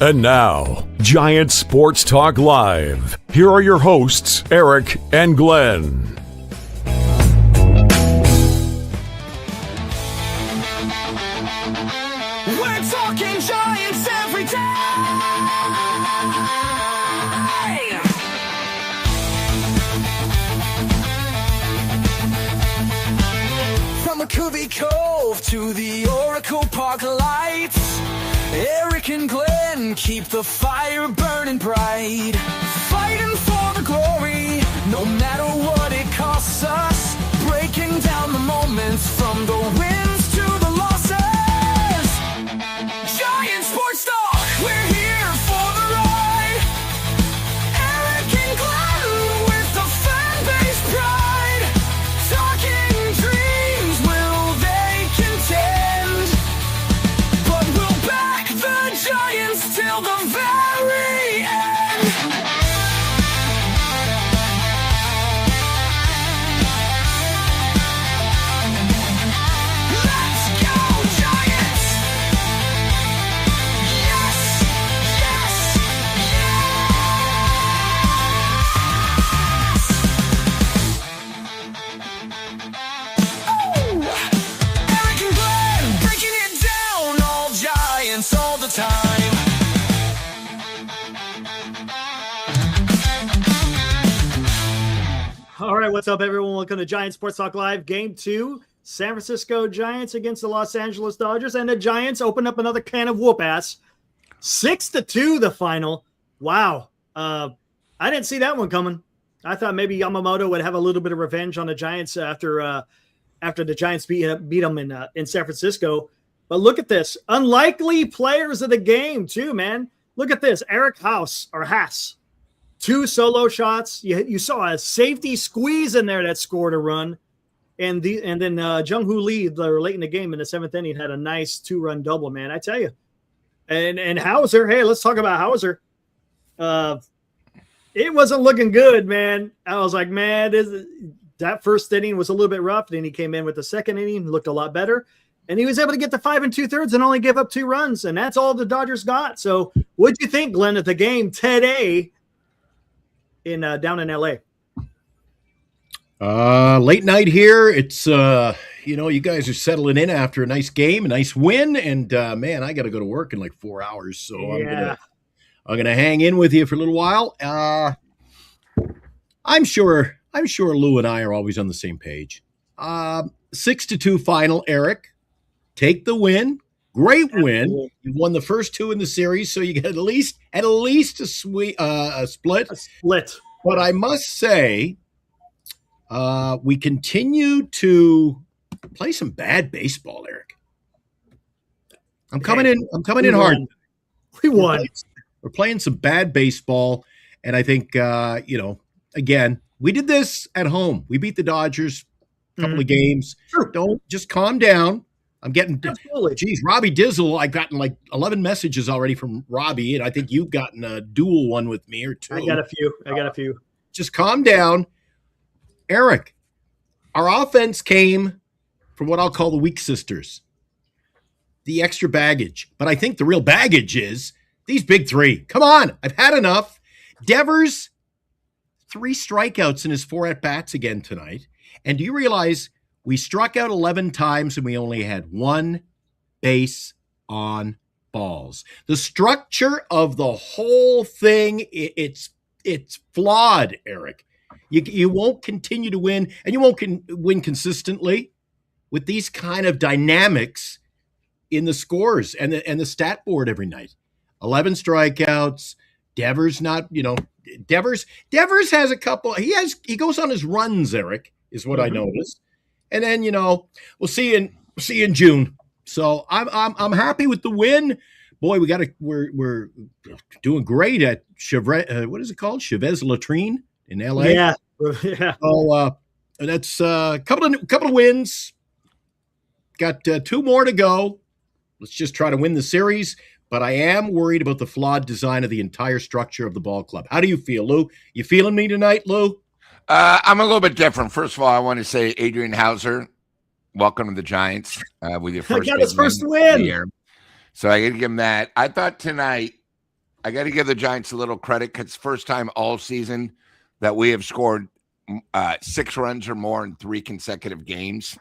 And now, Giant Sports Talk Live. Here are your hosts, Eric and Glenn. We're talking Giants every day. From the Covey Cove to the Oracle Park lights, Eric and Glenn keep the fire burning bright, fighting for the glory, no matter what it costs us, breaking down the moments from the wins to the losses. Giant Sports Talk, we're here for the ride. Eric and Glenn with the fan base pride, talking dreams, will they contend? But we'll back the Giants till the very end. Let's go Giants! Yes! Yes! Yes! Oh! Eric and Glenn breaking it down, all Giants all the time. All right, what's up, everyone? Welcome to Giant Sports Talk Live. Game 2, San Francisco Giants against the Los Angeles Dodgers. And the Giants open up another can of whoop-ass. 6-2 the final. Wow. I didn't see that one coming. I thought maybe Yamamoto would have a little bit of revenge on the Giants after the Giants beat them in San Francisco. But look at this. Unlikely players of the game, too, man. Look at this. Eric Hasse. 2 solo shots. You saw a safety squeeze in there that scored a run. And then Jung Hoo Lee, late in the game in the 7th inning, had a nice 2-run double, man. I tell you. And Houser, hey, let's talk about Houser. It wasn't looking good, man. I was like, man, that first inning was a little bit rough. Then he came in with the second inning, looked a lot better. And he was able to get to 5 2/3 and only give up 2 runs. And that's all the Dodgers got. So what'd you think, Glenn, of the game today down in L.A.? Late night here. It's, you guys are settling in after a nice game, a nice win. And, man, I got to go to work in like 4 hours. So Yeah. I'm going to hang in with you for a little while. I'm sure Lou and I are always on the same page. 6-2 final, Eric. Take the win. Great win. You won the first 2 in the series, so you get at least a split. A split. But I must say, we continue to play some bad baseball, Eric. I'm coming in hard. We won. We're playing some bad baseball, and I think again, we did this at home. We beat the Dodgers a couple of games. Sure. Don't just calm down. I'm getting, Absolutely. geez, Robbie Dizzle. I've gotten like 11 messages already from Robbie, and I think you've gotten a dual one with me or 2. I got a few. Just calm down. Eric, our offense came from what I'll call the weak sisters, the extra baggage. But I think the real baggage is these big 3. Come on, I've had enough. Devers, 3 strikeouts in his 4 at-bats again tonight. And do you realize we struck out 11 times and we only had 1 base on balls? The structure of the whole thing, it's flawed, Eric. You won't continue to win, and you won't win consistently with these kind of dynamics in the scores and the stat board every night. 11 strikeouts. Devers Devers has a couple. He goes on his runs, Eric, is what I noticed. And then we'll see you in June. So I'm happy with the win. Boy, we're doing great at what is it called? Chavez Latrine in LA. Yeah. So that's a couple of wins. Got 2 more to go. Let's just try to win the series. But I am worried about the flawed design of the entire structure of the ball club. How do you feel, Lou? You feeling me tonight, Lou? I'm a little bit different. First of all, I want to say Adrian Houser, welcome to the Giants with your first got his first win. of the year. So I got to give him that. I thought tonight I got to give the Giants a little credit because it's the first time all season that we have scored 6 runs or more in 3 consecutive games.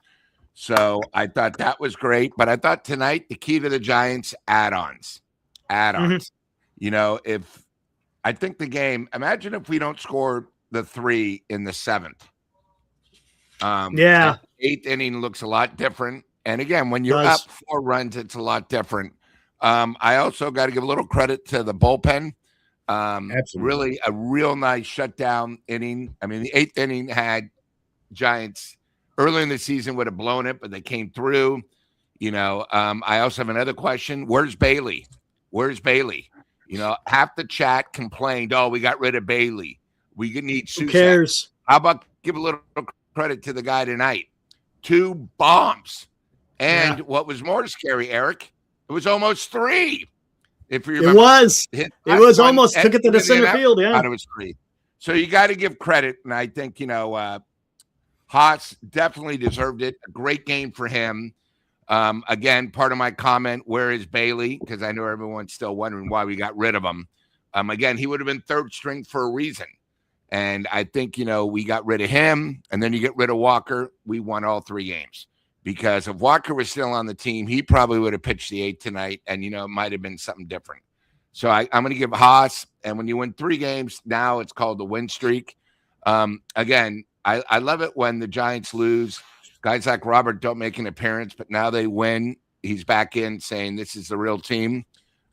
So I thought that was great. But I thought tonight the key to the Giants, add-ons. You know, if I think the game, imagine if we don't score the 3 in the 7th. Yeah. 8th inning looks a lot different. And again, when you're up 4 runs, it's a lot different. I also got to give a little credit to the bullpen. Absolutely. Really a real nice shutdown inning. I mean, the 8th inning had Giants early in the season would have blown it, but they came through. You know, I also have another question. Where's Bailey? You know, half the chat complained, oh, we got rid of Bailey. We need Susak. Who cares? How about give a little credit to the guy tonight? 2 bombs. And what was more scary, Eric, it was almost 3. If you remember, it was almost took it to the center field. Yeah, it was 3. So you got to give credit, and I think Hasse definitely deserved it. A great game for him. Again, part of my comment: where is Bailey? Because I know everyone's still wondering why we got rid of him. Again, he would have been 3rd string for a reason, and I think we got rid of him, and then you get rid of Walker. We won all 3 games. Because if Walker was still on the team, he probably would have pitched the 8th tonight, and, it might have been something different. So I'm going to give Hasse, and when you win 3 games, now it's called the win streak. Again, I love it when the Giants lose. Guys like Robert don't make an appearance, but now they win. He's back in saying this is the real team.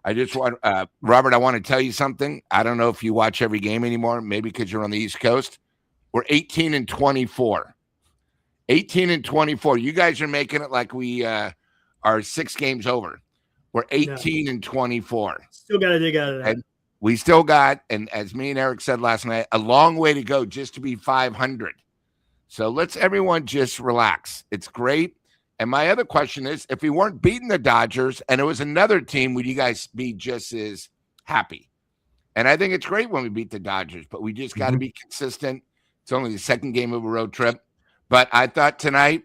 I just want Robert, I want to tell you something. I don't know if you watch every game anymore, maybe because you're on the East Coast. We're 18-24. 18-24. You guys are making it like we are 6 games over. We're 18-24. Still got to dig out of that. And we still got, and as me and Eric said last night, a long way to go just to be 500. So let's everyone just relax. It's great. And my other question is, if we weren't beating the Dodgers and it was another team, would you guys be just as happy? And I think it's great when we beat the Dodgers, but we just got to be consistent. It's only the 2nd game of a road trip. But I thought tonight,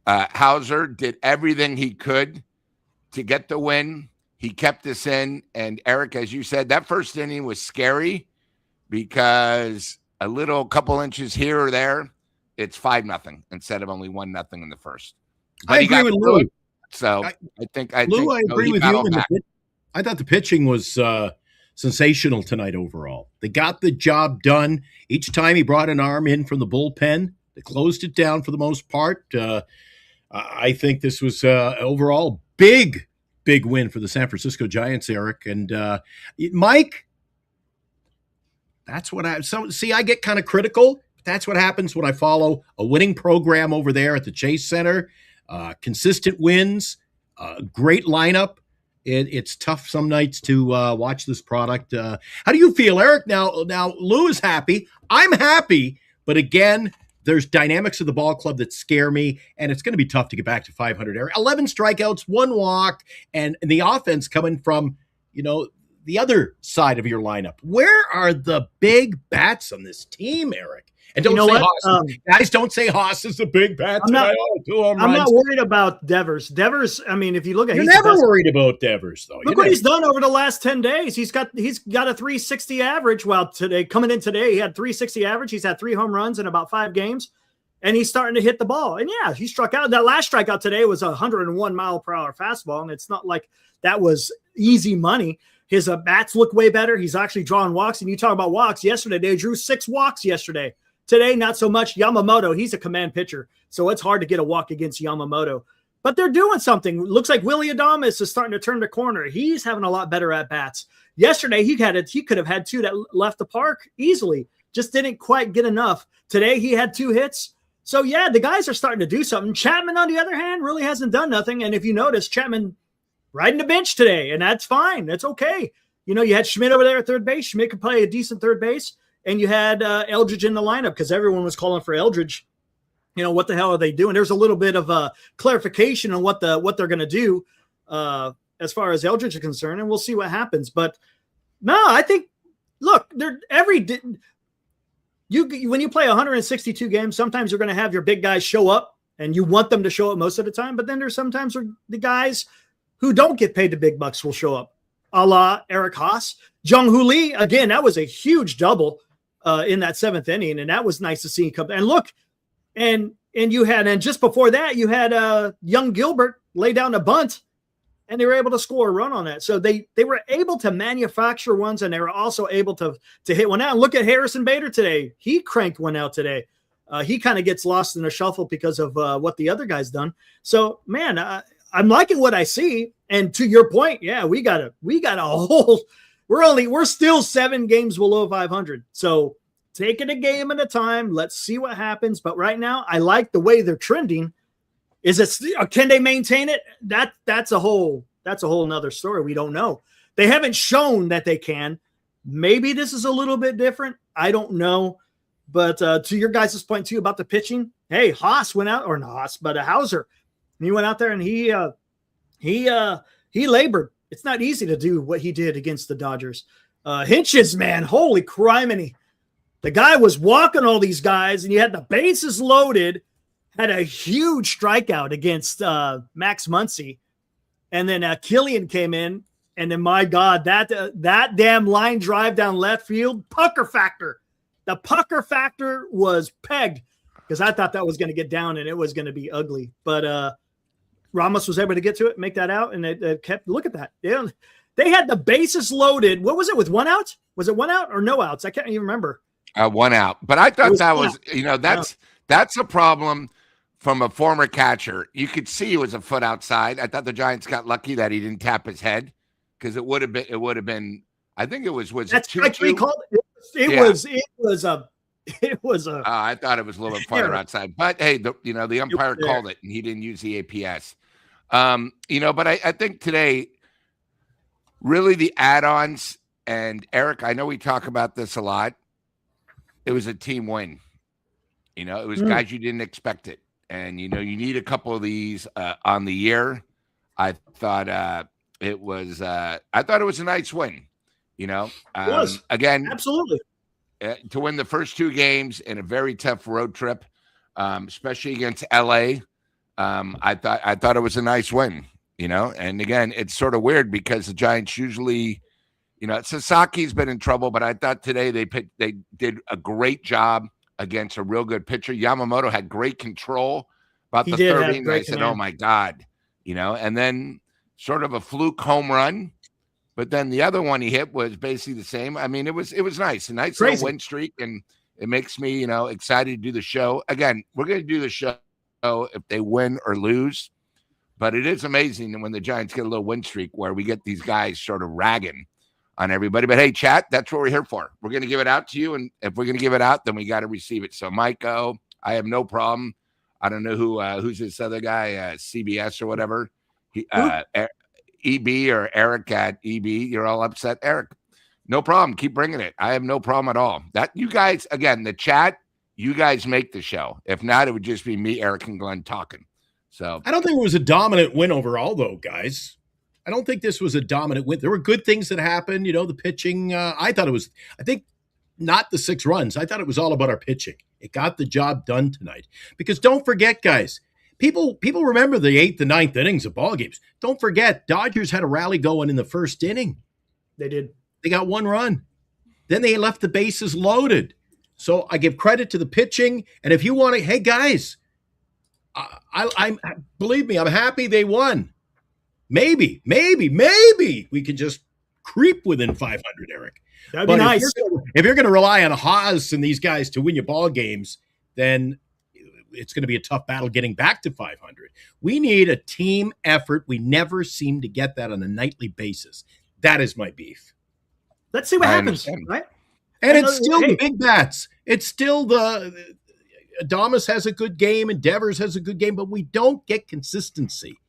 Houser did everything he could to get the win. He kept us in. And Eric, as you said, that first inning was scary because a couple inches here or there, it's 5-0 instead of only 1-0 in the first. But I agree with Lou. So I agree with you. I thought the pitching was sensational tonight overall. They got the job done. Each time he brought an arm in from the bullpen, they closed it down for the most part. I think this was overall big win for the San Francisco Giants, Eric. And Mike, that's what I get kind of critical. That's what happens when I follow a winning program over there at the Chase Center. Consistent wins, great lineup. It's tough some nights to watch this product. How do you feel, Eric? Now Lou is happy. I'm happy. But again, there's dynamics of the ball club that scare me, and it's going to be tough to get back to 500. 11 strikeouts, 1 walk, and the offense coming from, the other side of your lineup. Where are the big bats on this team, Eric? And don't say Hasse. Guys, don't say Hasse is the big bat. I'm not worried about Devers. Devers, I mean, if you look at You're never worried about Devers, though. Look what he's done over the last 10 days. He's got a 360 average. Well, coming in today, he had 360 average. He's had 3 home runs in about 5 games, and he's starting to hit the ball. And yeah, he struck out. That last strikeout today was a 101 mile per hour fastball, and it's not like that was easy money. His bats look way better. He's actually drawing walks, and you talk about walks. Yesterday, they drew 6 walks yesterday. Today, not so much. Yamamoto, he's a command pitcher, so it's hard to get a walk against Yamamoto. But they're doing something. Looks like Willy Adames is starting to turn the corner. He's having a lot better at-bats. Yesterday, he could have had 2 that left the park easily. Just didn't quite get enough. Today, he had 2 hits. So, yeah, the guys are starting to do something. Chapman, on the other hand, really hasn't done nothing. And if you notice, Chapman riding the bench today, and that's fine. That's okay. You had Schmidt over there at third base. Schmidt could play a decent third base. And you had Eldridge in the lineup because everyone was calling for Eldridge. What the hell are they doing? There's a little bit of clarification on what they're going to do as far as Eldridge is concerned, and we'll see what happens. But no, I think look, when you play 162 games, sometimes you're going to have your big guys show up, and you want them to show up most of the time. But then there's sometimes where the guys who don't get paid the big bucks will show up. a la Eric Hasse. Jung Hoo Lee, again, that was a huge double in that 7th inning, and that was nice to see him come. And look, and you had, and just before that, you had young Gilbert lay down a bunt, and they were able to score a run on that. So they were able to manufacture ones, and they were also able to hit one out. And look at Harrison Bader today. He cranked one out today. He kind of gets lost in the shuffle because of what the other guy's done. So, man, I'm liking what I see. And to your point, yeah, we got a whole. We're still 7 games below 500. So take it a game at a time. Let's see what happens. But right now, I like the way they're trending. Can they maintain it? That's a whole nother story. We don't know. They haven't shown that they can. Maybe this is a little bit different. I don't know. But to your guys' point too about the pitching, hey, Haas went out, or not Haas, but Houser. He went out there and he labored. It's not easy to do what he did against the Dodgers. Hinches, man, holy criminy. The guy was walking all these guys, and you had the bases loaded, had a huge strikeout against Max Muncy. And then Killian came in, and then, my God, that damn line drive down left field, pucker factor. The pucker factor was pegged because I thought that was going to get down, and it was going to be ugly. But Ramos was able to get to it, make that out, and it kept – look at that. They had the bases loaded. What was it, with 1 out? Was it 1 out or no outs? I can't even remember. 1 out. But I thought that was – that's a problem from a former catcher. You could see he was a foot outside. I thought the Giants got lucky that he didn't tap his head because it would have been – I think it was that's it 2-2? He called it. It was a. I thought it was a little bit farther outside, but hey, the umpire called it, and he didn't use the APS. But I think today, really the add-ons, and Eric, I know we talk about this a lot. It was a team win. It was guys you didn't expect it, and you need a couple of these on the year. I thought it was a nice win. It was again absolutely. To win the first 2 games in a very tough road trip, especially against LA, I thought it was a nice win. And again, it's sort of weird because the Giants usually, Sasaki's been in trouble, but I thought today they did a great job against a real good pitcher. Yamamoto had great control about the 3rd inning. I said, "Oh my God," and then sort of a fluke home run. But then the other one he hit was basically the same. I mean, it was nice, a nice little win streak, and it makes me, excited to do the show. Again, we're going to do the show if they win or lose, but it is amazing when the Giants get a little win streak where we get these guys sort of ragging on everybody. But hey, chat, that's what we're here for. We're going to give it out to you, and if we're going to give it out, then we got to receive it. So, Mike, I have no problem. I don't know who's this other guy, CBS or whatever. EB or Eric at EB, you're all upset. Eric, no problem. Keep bringing it. I have no problem at all. That you guys, again, the chat, you guys make the show. If not, it would just be me, Eric, and Glenn talking. So I don't think it was a dominant win overall, though, guys. I don't think this was a dominant win. There were good things that happened. The pitching. I think not the 6 runs. I thought it was all about our pitching. It got the job done tonight. Because don't forget, guys, People remember the 8th and 9th innings of ball games. Don't forget, Dodgers had a rally going in the 1st inning. They did. They got 1 run. Then they left the bases loaded. So I give credit to the pitching. And if you want to, hey guys, I'm believe me, I'm happy they won. Maybe we can just creep within 500, Eric. That'd be nice. If you're going to rely on Haas and these guys to win your ball games, then it's going to be a tough battle getting back to 500. We need a team effort. We never seem to get that on a nightly basis. That is my beef. Let's see what happens, right? And it's still the big bats. It's still the Adames has a good game and Devers has a good game, but we don't get consistency.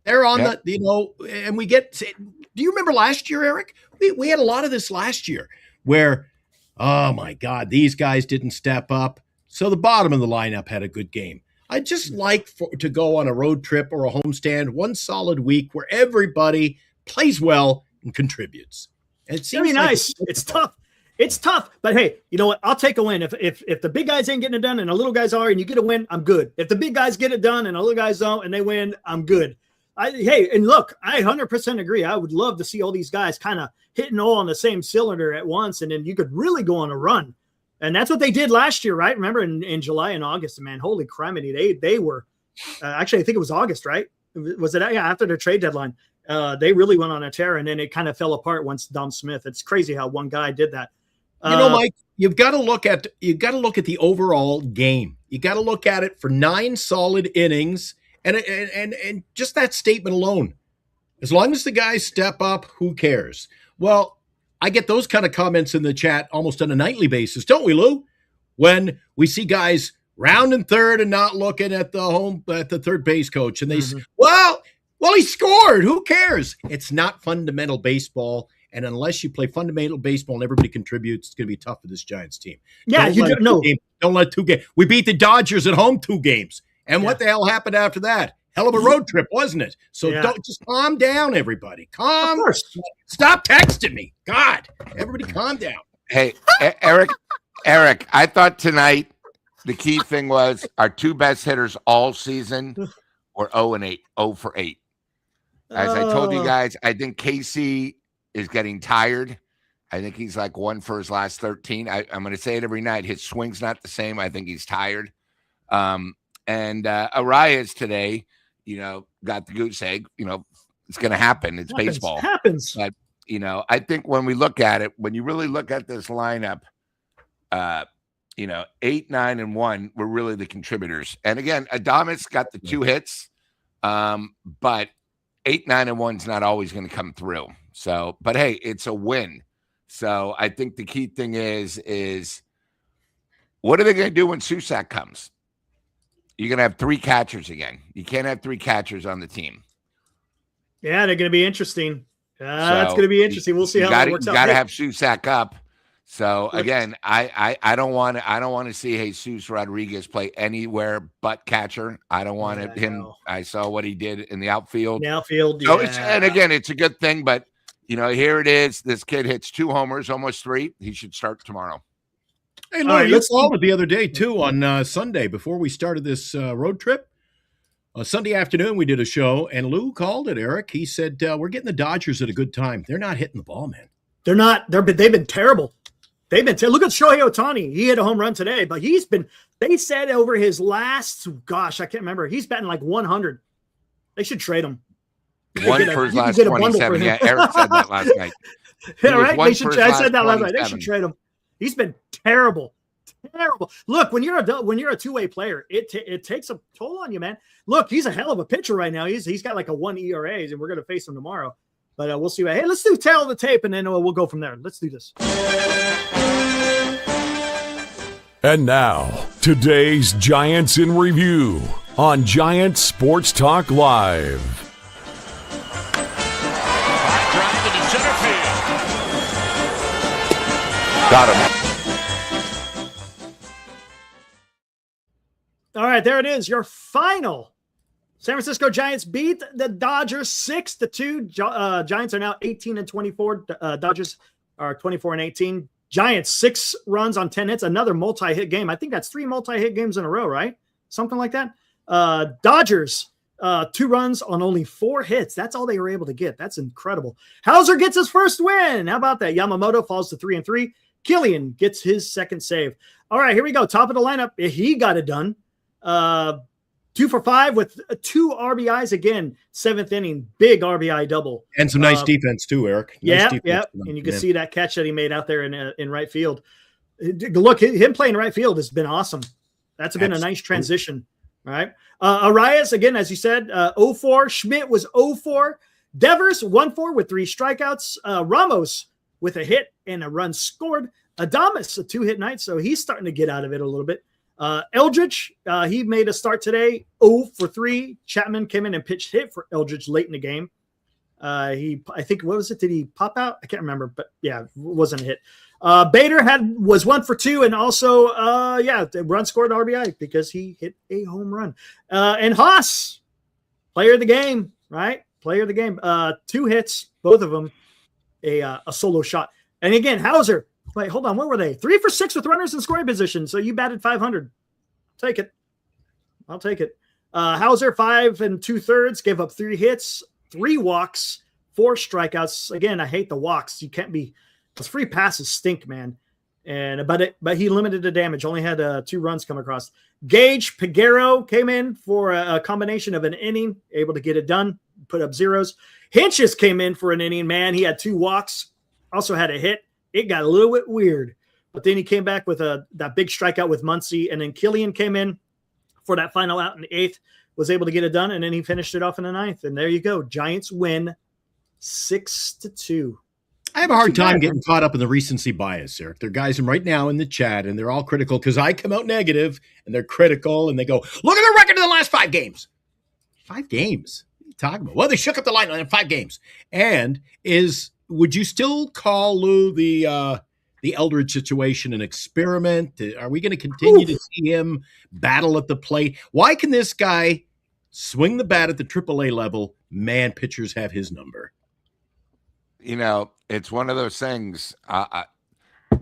They're on and we get. Do you remember last year, Eric? We had a lot of this last year where, oh my God, these guys didn't step up. So the bottom of the lineup had a good game. I'd just like to go on a road trip or a homestand, 1 solid week where everybody plays well and contributes. And it seems nice. It's tough. It's tough. But hey, you know what? I'll take a win. If the big guys ain't getting it done and the little guys are and you get a win, I'm good. If the big guys get it done and the little guys don't and they win, I'm good. Hey, and look, I 100% agree. I would love to see all these guys kind of hitting all on the same cylinder at once, and then you could really go on a run. And that's what they did last year, right? Remember in July and August, man, holy criminy, they were actually, I think it was August, right? Was it after the trade deadline? They really went on a tear, and then it kind of fell apart once Dom Smith. It's crazy how one guy did that. Mike, you've got to look at the overall game. You got to look at it for 9 solid innings, and just that statement alone. As long as the guys step up, who cares? Well, I get those kind of comments in the chat almost on a nightly basis, don't we, Lou? When we see guys rounding third and not looking at the third base coach, and they say, well, he scored. Who cares? It's not fundamental baseball. And unless you play fundamental baseball and everybody contributes, it's going to be tough for this Giants team. Yeah, don't let 2 games. We beat the Dodgers at home 2 games. And what the hell happened after that? Hell of a road trip, wasn't it? So don't just calm down, everybody. Stop texting me. God, everybody calm down. Hey, Eric, I thought tonight the key thing was our 2 best hitters all season were 0 for 8. As I told you guys, I think Casey is getting tired. I think he's like 1 for his last 13. I'm going to say it every night. His swing's not the same. I think he's tired. And Arias today, got the goose egg. It's going to happen. It's baseball. Happens. But, I think when we look at it, when you really look at this lineup, 8, 9, and 1 were really the contributors. And again, Adames got the 2 hits, but 8, 9, and 1's not always going to come through. So, but hey, it's a win. So I think the key thing is what are they going to do when Susak comes? You're going to have 3 catchers again. You can't have 3 catchers on the team. Yeah, they're going to be interesting. That's going to be interesting. We'll see how it works out. You got to have Susak up. So again, I don't want to see Jesus Rodriguez play anywhere but catcher. I don't want him. I saw what he did in the outfield. So and again, it's a good thing, but here it is. This kid hits 2 homers, almost 3. He should start tomorrow. Hey, Lou, you called it the other day too on Sunday before we started this road trip. Sunday afternoon, we did a show, and Lou called it, Eric. He said, we're getting the Dodgers at a good time. They're not hitting the ball, man. They're not. They've been terrible. Look at Shohei Ohtani. He hit a home run today, but they said over his last, I can't remember. He's batting like 100. They should trade him. 1 for his last 27. Yeah, Eric said that last night. Yeah, right? I said that last night. They should trade him. He's been terrible. Terrible. Look, when you're a two-way player, it takes a toll on you, man. Look, he's a hell of a pitcher right now. He's got like a 1 ERA, and we're going to face him tomorrow. But we'll see. Hey, let's do tail of the tape, and then we'll go from there. Let's do this. And now, today's Giants in Review on Giants Sports Talk Live. Drive into center field. Got him. All right, there it is. Your final. San Francisco Giants beat the Dodgers 6-2. Giants are now 18-24. Dodgers are 24-18. Giants 6 runs on 10 hits. Another multi-hit game. I think that's 3 multi-hit games in a row, right? Something like that. Dodgers 2 runs on only 4 hits. That's all they were able to get. That's incredible. Houser gets his first win. How about that? Yamamoto falls to 3-3. Killian gets his second save. All right, here we go. Top of the lineup. He got it done. 2 for 5 with 2 RBIs again. 7th inning, big RBI double, and some nice defense too, Eric. Nice defense. And you can see that catch that he made out there in right field. Look, him playing right field has been awesome. That's been a nice transition. All right. Arias again, as you said, 0-4. Schmidt was 0-4. Devers 1-4 with 3 strikeouts. Ramos with a hit and a run scored. Adames a 2-hit night, so he's starting to get out of it a little bit. Eldridge, he made a start today, 0 for 3. Chapman came in and pitched hit for Eldridge late in the game. I think, what was it? Did he pop out? I can't remember, but yeah, it wasn't a hit. Bader was 1 for 2, and also, the run scored RBI because he hit a home run. And Hasse, player of the game, right? Player of the game. 2 hits, both of them, a solo shot. And again, Houser. Wait, hold on. What were they? 3 for 6 with runners in scoring position. So you batted 500. Take it. I'll take it. Houser, 5 2/3, gave up 3 hits, 3 walks, 4 strikeouts. Again, I hate the walks. You can't be – those free passes stink, man. But he limited the damage, only had 2 runs come across. Gage Peguero came in for a combination of an inning, able to get it done, put up zeros. Hinches came in for an inning, man. He had 2 walks, also had a hit. It got a little bit weird. But then he came back with that big strikeout with Muncy, and then Killian came in for that final out in the 8th, was able to get it done, and then he finished it off in the 9th. And there you go. Giants win 6-2. I have a hard time getting caught up in the recency bias, Eric. There are guys right now in the chat, and they're all critical because I come out negative, and they're critical, and they go, look at the record of the last 5 games. 5 games? What are you talking about? Well, they shook up the line in 5 games. And would you still call, Lou, the Eldridge situation an experiment? Are we going to continue to see him battle at the plate? Why can this guy swing the bat at the AAA level? Man, pitchers have his number. You know, it's one of those things.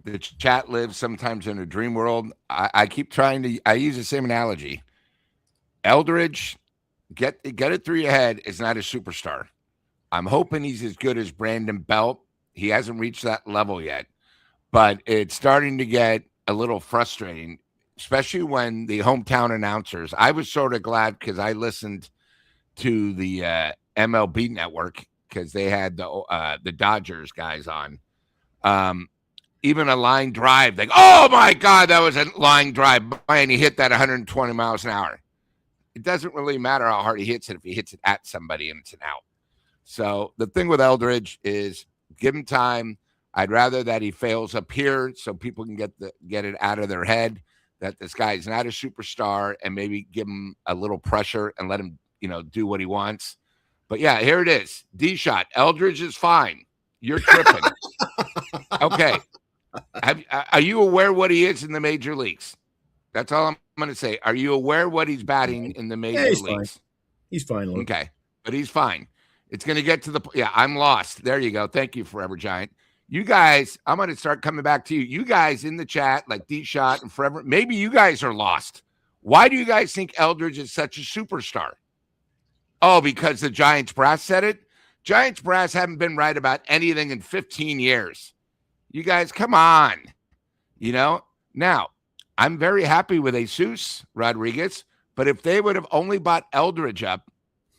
The chat lives sometimes in a dream world. I keep trying to. I use the same analogy. Eldridge, get it through your head, is not a superstar. I'm hoping he's as good as Brandon Belt. He hasn't reached that level yet, but it's starting to get a little frustrating, especially when the hometown announcers. I was sort of glad because I listened to the MLB network, because they had the Dodgers guys on. Even a line drive, like, oh my God, that was a line drive, and he hit that 120 miles an hour. It doesn't really matter how hard he hits it if he hits it at somebody and it's an out. So the thing with Eldridge is give him time. I'd rather that he fails up here so people can get it out of their head that this guy is not a superstar, and maybe give him a little pressure and let him, do what he wants. But yeah, here it is. D-shot. Eldridge is fine. You're tripping. Okay. Are you aware what he is in the major leagues? That's all I'm going to say. Are you aware what he's batting in the major leagues? Fine. He's fine. Luke. Okay. But he's fine. It's going to get to I'm lost. There you go. Thank you, Forever Giant. You guys, I'm going to start coming back to you. You guys in the chat, like D-shot and Forever, maybe you guys are lost. Why do you guys think Eldridge is such a superstar? Oh, because the Giants brass said it? Giants brass haven't been right about anything in 15 years. You guys, come on. Now, I'm very happy with Jesus Rodriguez, but if they would have only bought Eldridge up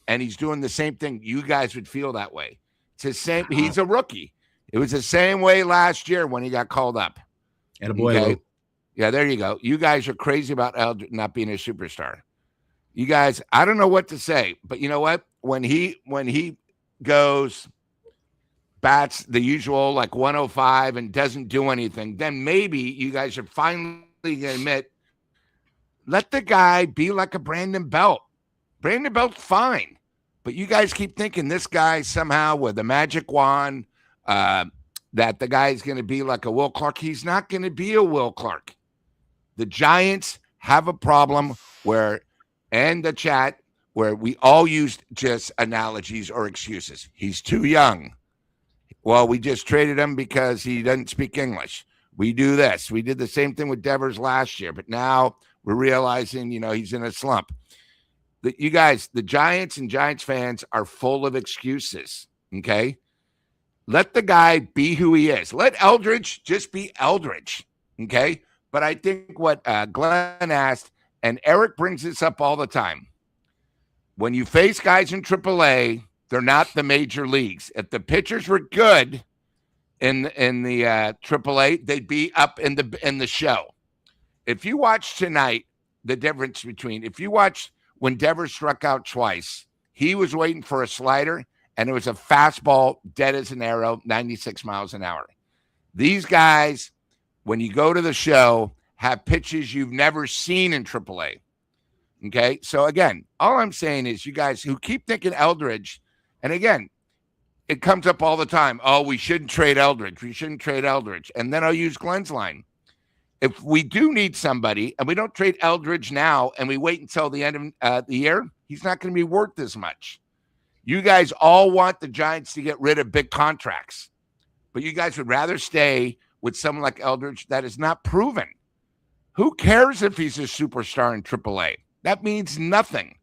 and he's doing the same thing, you guys would feel that way. It's the same. He's a rookie. It was the same way last year when he got called up. Okay? Yeah, there you go. You guys are crazy about Eldridge not being a superstar. You guys, I don't know what to say, but you know what? When he goes, bats the usual like 105 and doesn't do anything, then maybe you guys are finally going to admit, let the guy be like a Brandon Belt. Brandon Belt's fine, but you guys keep thinking this guy somehow with a magic wand, that the guy's going to be like a Will Clark. He's not going to be a Will Clark. The Giants have a problem and the chat where we all used just analogies or excuses. He's too young. Well, we just traded him because he doesn't speak English. We do this. We did the same thing with Devers last year, but now we're realizing, he's in a slump. You guys, the Giants and Giants fans are full of excuses, okay? Let the guy be who he is. Let Eldridge just be Eldridge, okay? But I think what Glenn asked, and Eric brings this up all the time. When you face guys in AAA, they're not the major leagues. If the pitchers were good in the AAA, they'd be up in the show. If you watch tonight, the difference between when Devers struck out twice, he was waiting for a slider, and it was a fastball, dead as an arrow, 96 miles an hour. These guys, when you go to the show, have pitches you've never seen in AAA. Okay? So, again, all I'm saying is you guys who keep thinking Eldridge, and, again, it comes up all the time. Oh, we shouldn't trade Eldridge. We shouldn't trade Eldridge. And then I'll use Glenn's line. If we do need somebody and we don't trade Eldridge now and we wait until the end of the year, he's not going to be worth as much. You guys all want the Giants to get rid of big contracts, but you guys would rather stay with someone like Eldridge that is not proven. Who cares if he's a superstar in AAA? That means nothing.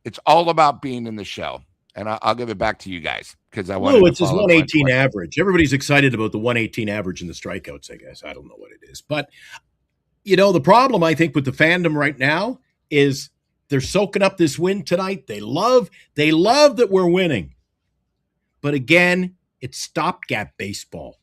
It's all about being in the show. And I'll give it back to you guys because I want. Lou, it's his 118 average. Everybody's excited about the 118 average and the strikeouts, I guess. I don't know what it is. But, the problem, I think, with the fandom right now is they're soaking up this win tonight. They love that we're winning. But again, it's stopgap baseball.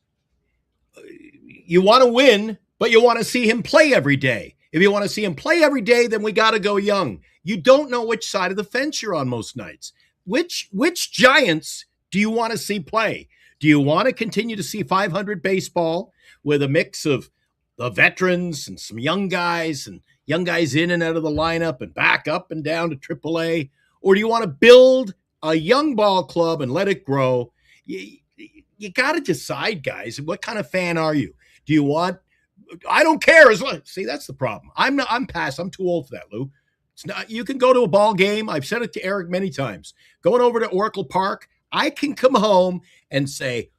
You want to win, but you want to see him play every day. If you want to see him play every day, then we got to go young. You don't know which side of the fence you're on most nights. Which Giants do you want to see play? Do you want to continue to see 500 baseball with a mix of the veterans and some young guys and young guys in and out of the lineup and back up and down to AAA? Or do you want to build a young ball club and let it grow? You got to decide, guys. What kind of fan are you? Do you want – I don't care as well. See, that's the problem. I'm past. I'm too old for that, Lou. It's not, you can go to a ball game. I've said it to Eric many times. Going over to Oracle Park, I can come home and say,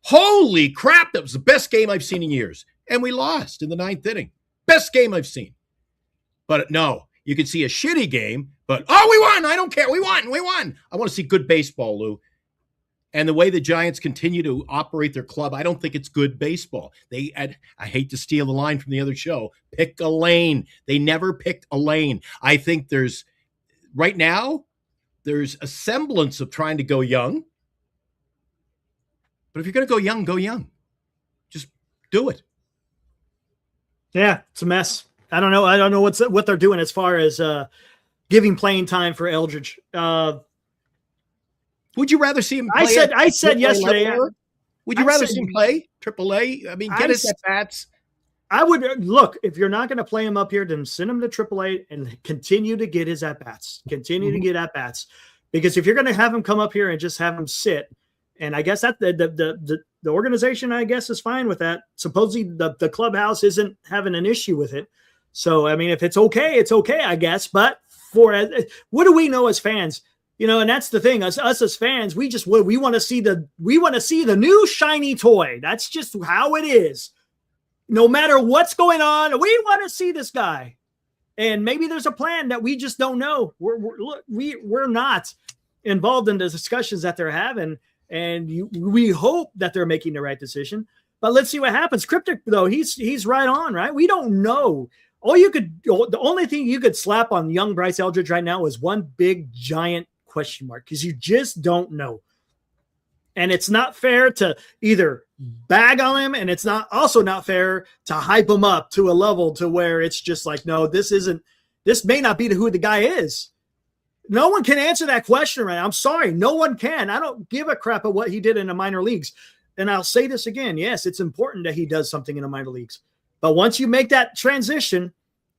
holy crap, that was the best game I've seen in years. And we lost in the 9th inning. Best game I've seen. But no, you can see a shitty game, but, oh, we won. I don't care. We won. I want to see good baseball, Lou. And the way the Giants continue to operate their club, I don't think it's good baseball. I hate to steal the line from the other show, pick a lane. They never picked a lane. I think right now, there's a semblance of trying to go young. But if you're going to go young, go young. Just do it. Yeah, it's a mess. I don't know what they're doing as far as giving playing time for Eldridge. Would you rather see him play? I said yesterday. Would you rather see him play AAA? I mean, get his at bats. I would look, if you're not going to play him up here, then send him to AAA and continue to get his at bats. Continue to get at bats, because if you're going to have him come up here and just have him sit, and I guess that the organization, I guess, is fine with that. Supposedly the clubhouse isn't having an issue with it. So I mean, if it's okay, I guess. But what do we know as fans? And that's the thing. Us as fans, we want to see the new shiny toy. That's just how it is. No matter what's going on, we want to see this guy. And maybe there's a plan that we just don't know. We're not involved in the discussions that they're having, and we hope that they're making the right decision. But let's see what happens. Cryptic, though, he's right on, right? We don't know. The only thing you could slap on young Bryce Eldridge right now is one big giant question mark, because you just don't know. And it's not fair to either bag on him, and it's also not fair to hype him up to a level to where it's just like, no, this may not be who the guy is. No one can answer that question right now. I'm sorry. No one can. I don't give a crap at what he did in the minor leagues. And I'll say this again. Yes, it's important that he does something in the minor leagues. But once you make that transition,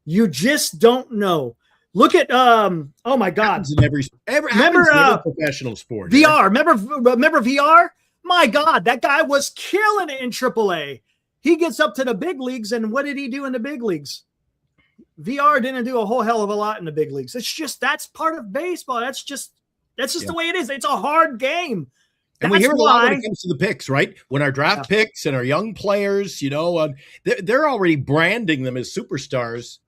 you just don't know. Look at oh my God! In every professional sport. VR. Right? Remember VR? My God, that guy was killing it in AAA. He gets up to the big leagues, and what did he do in the big leagues? VR didn't do a whole hell of a lot in the big leagues. That's part of baseball. That's just the way it is. It's a hard game. And we hear a lot when it comes to the picks, right? When our draft picks and our young players, they're already branding them as superstars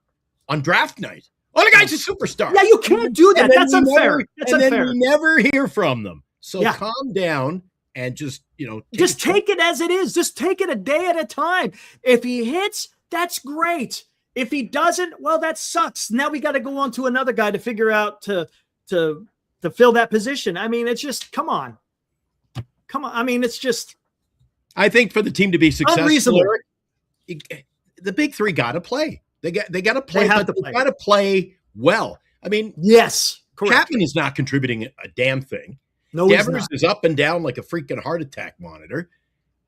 on draft night. Oh, the guy's a superstar. Yeah, you can't do that. That's unfair. Then we never hear from them. So calm down and just take it as it is. Just take it a day at a time. If he hits, that's great. If he doesn't, well, that sucks. Now we got to go on to another guy to figure out to fill that position. I mean, it's just come on. I mean, it's just. I think for the team to be successful, the big three got to play. They got to play. They got to play well. I mean, yes, correct. Chapman is not contributing a damn thing. No, Devers is up and down like a freaking heart attack monitor,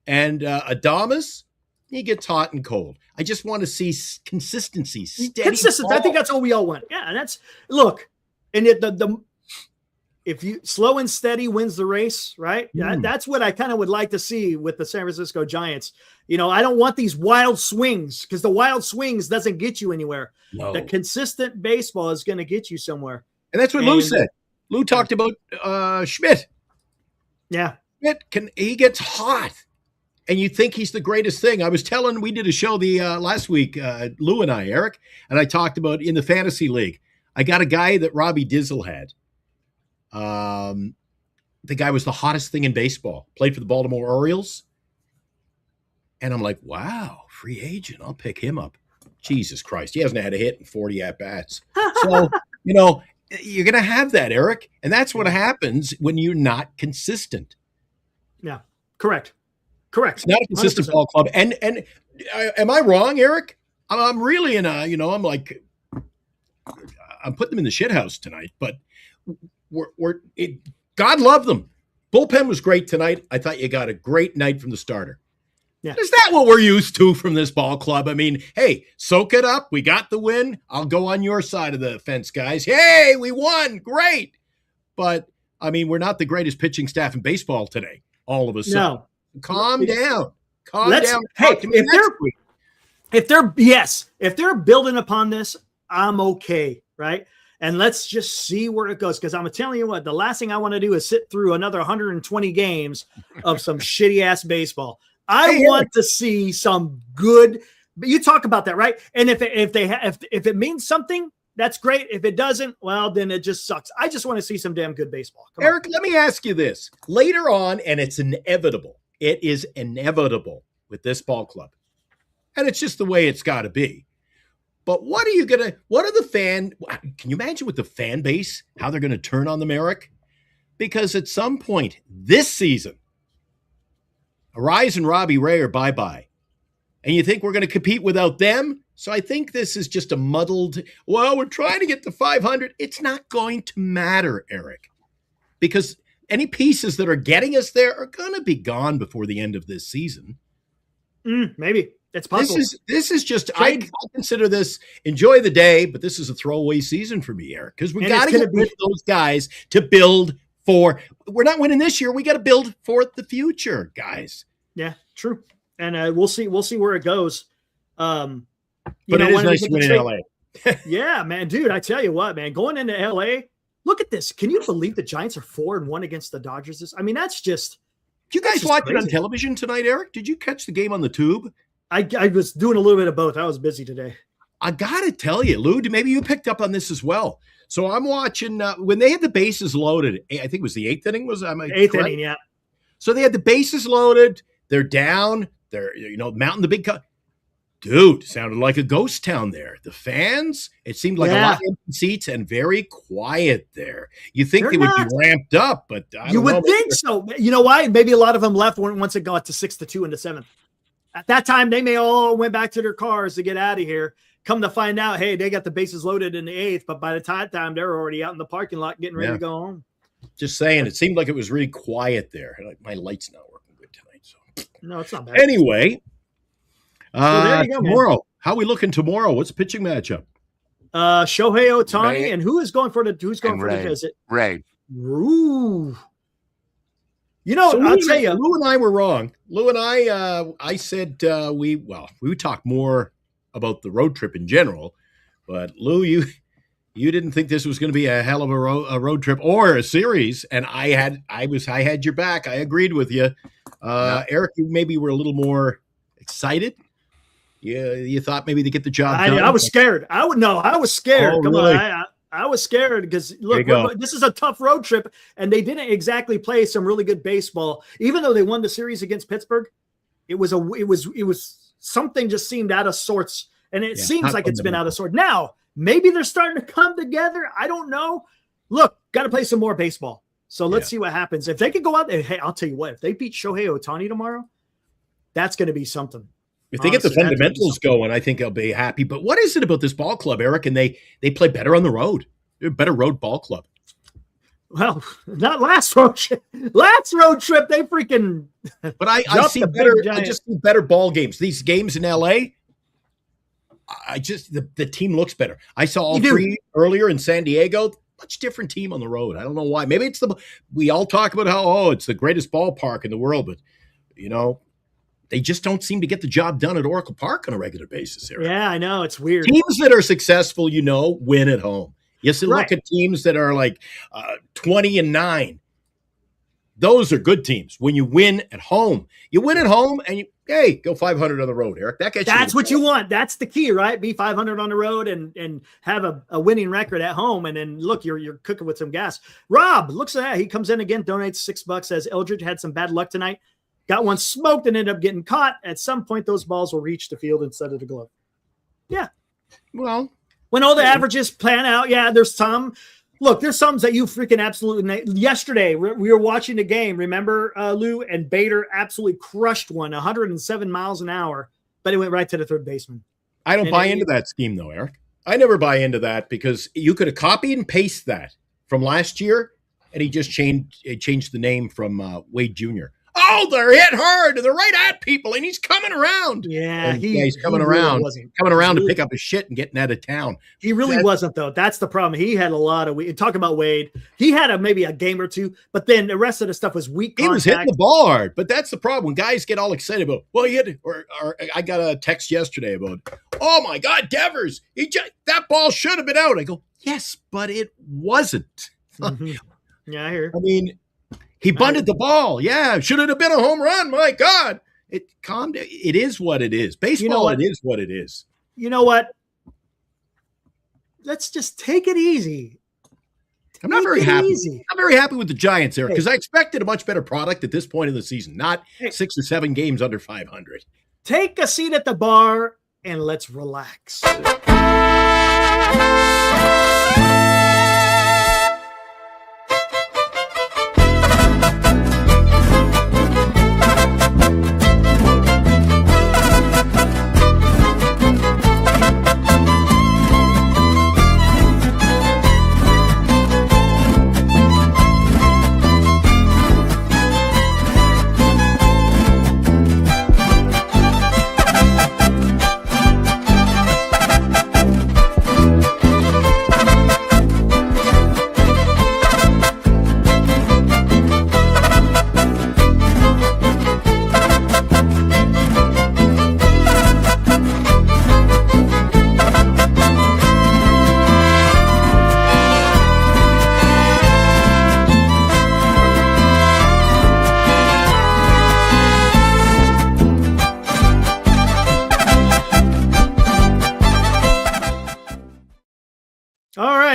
and Adames, he gets hot and cold. I just want to see consistency, consistency. I think that's all we all want. Yeah, and that's and if you slow and steady wins the race, right? That's what I kind of would like to see with the San Francisco Giants. I don't want these wild swings, because the wild swings doesn't get you anywhere. No. The consistent baseball is going to get you somewhere. And that's what Lou said. Lou talked about Schmidt. Yeah. Schmidt he gets hot, and you think he's the greatest thing. We did a show last week, Lou and I, Eric, and I talked about in the fantasy league. I got a guy that Robbie Dizzle had. The guy was the hottest thing in baseball. Played for the Baltimore Orioles. And I'm like, wow, free agent. I'll pick him up. Jesus Christ. He hasn't had a hit in 40 at-bats. So, you're going to have that, Eric. And that's what happens when you're not consistent. Yeah, correct. It's not a consistent 100%. ball club. And am I wrong, Eric? I'm really in a, I'm like, I'm putting them in the shit house tonight, but God love them. Bullpen was great tonight. I thought you got a great night from the starter. Yeah. Is that what we're used to from this ball club? I mean, hey, soak it up. We got the win. I'll go on your side of the fence, guys. Hey, we won. Great. But, I mean, we're not the greatest pitching staff in baseball today, all of a sudden. No. Calm down. Calm down. Hey, if they're building upon this, I'm okay, right? And let's just see where it goes. Because I'm telling you what, the last thing I want to do is sit through another 120 games of some shitty ass baseball. I want to see some good. But you talk about that, right? And if it means something, that's great. If it doesn't, well, then it just sucks. I just want to see some damn good baseball. Come Eric, on. let me ask you this. Later on, and it's inevitable. It is inevitable with this ball club. And it's just the way it's got to be. But what are can you imagine with the fan base, how they're going to turn on them, Eric? Because at some point this season, Arise and Robbie Ray are bye-bye. And you think we're going to compete without them? So I think this is just a muddled, we're trying to get to 500. It's not going to matter, Eric. Because any pieces that are getting us there are going to be gone before the end of this season. Maybe. It's possible. This is just, I consider this, enjoy the day, but this is a throwaway season for me, Eric, because we got to get rid of those guys to build for, we're not winning this year. We got to build for the future, guys. Yeah, true. And we'll see where it goes. But it is nice to win in LA. Yeah, man, dude, I tell you what, man, going into LA, look at this. Can you believe the Giants are 4-1 against the Dodgers? I mean, that's just. Did you guys watch it on television tonight, Eric? Did you catch the game on the tube? I was doing a little bit of both. I was busy today. I got to tell you, Lou, maybe you picked up on this as well. So I'm watching when they had the bases loaded. I think it was the eighth inning. Eighth inning, yeah. So they had the bases loaded. They're down. They're mounting the big cut. Dude, sounded like a ghost town there. The fans, it seemed like a lot of empty seats and very quiet there. You think they would be ramped up, but you would think so. You know why? Maybe a lot of them left once it got to 6-2 in the seventh. At that time, they may all went back to their cars to get out of here. Come to find out, hey, they got the bases loaded in the eighth, but by the time they're already out in the parking lot getting ready to go home. Just saying, it seemed like it was really quiet there. Like my light's not working good tonight. So no, it's not bad. Anyway, there you go, tomorrow. Man. How are we looking tomorrow? What's the pitching matchup? Shohei Ohtani, and who's going for the visit? Ray. Ooh. I'll tell you. Lou and I were wrong. Lou and I said we would talk more about the road trip in general, but Lou, you didn't think this was going to be a hell of a road trip or a series, and I had your back. I agreed with you. Eric, you maybe were a little more excited. Yeah, you thought maybe to get the job done. I was scared. I was scared. Oh, Come really? on. I was scared because look, this is a tough road trip, and they didn't exactly play some really good baseball. Even though they won the series against Pittsburgh, it was something just seemed out of sorts, and it seems like it's been out of sorts. Now maybe they're starting to come together. I don't know. Look, got to play some more baseball. So let's see what happens. If they could go out there, hey, I'll tell you what. If they beat Shohei Ohtani tomorrow, that's going to be something. If they get the fundamentals going, I think they'll be happy. But what is it about this ball club, Eric? And they play better on the road. They're a better road ball club. Well, not last road trip. Last road trip, they freaking. But I see better. I just see better ball games. These games in LA, the team looks better. I saw all three earlier in San Diego. Much different team on the road. I don't know why. Maybe it's we all talk about how it's the greatest ballpark in the world, but they just don't seem to get the job done at Oracle Park on a regular basis, Eric. Yeah, I know. It's weird. Teams that are successful, win at home. Look at teams that are like 20-9. Those are good teams when you win at home. You win at home and go 500 on the road, Eric. That's what you want. That's the key, right? Be 500 on the road and have a winning record at home. And then look, you're cooking with some gas. Rob looks at that. He comes in again, donates $6, says Eldridge had some bad luck tonight. Got one smoked and ended up getting caught. At some point, those balls will reach the field instead of the glove. Yeah. Well, when all the averages plan out, there's some. Look, there's some that you freaking absolutely. Yesterday, we were watching the game. Remember, Lou, and Bader absolutely crushed one, 107 miles an hour, but it went right to the third baseman. I don't buy into that scheme, though, Eric. I never buy into that because you could have copied and pasted that from last year, and he just changed the name from Wade Jr. Oh, they're hit hard. They're right at people, and he's coming around. Yeah, he's coming around. Coming around to pick up his shit and getting out of town. He really wasn't, though. That's the problem. He had a lot of talking about Wade. He had maybe a game or two, but then the rest of the stuff was weak contact. He was hitting the ball hard, but that's the problem. When guys get all excited about, or I got a text yesterday about, oh my God, Devers, that ball should have been out. I go, yes, but it wasn't. Mm-hmm. Yeah, I hear. I mean, he bunted the ball. Yeah, should it have been a home run? My God. Calm down. It is what it is. Baseball, it is what it is. You know what? Let's just take it easy. I'm not very happy. I'm very happy with the Giants, Eric, because I expected a much better product at this point in the season, not 6 or 7 games under 500. Take a seat at the bar and let's relax.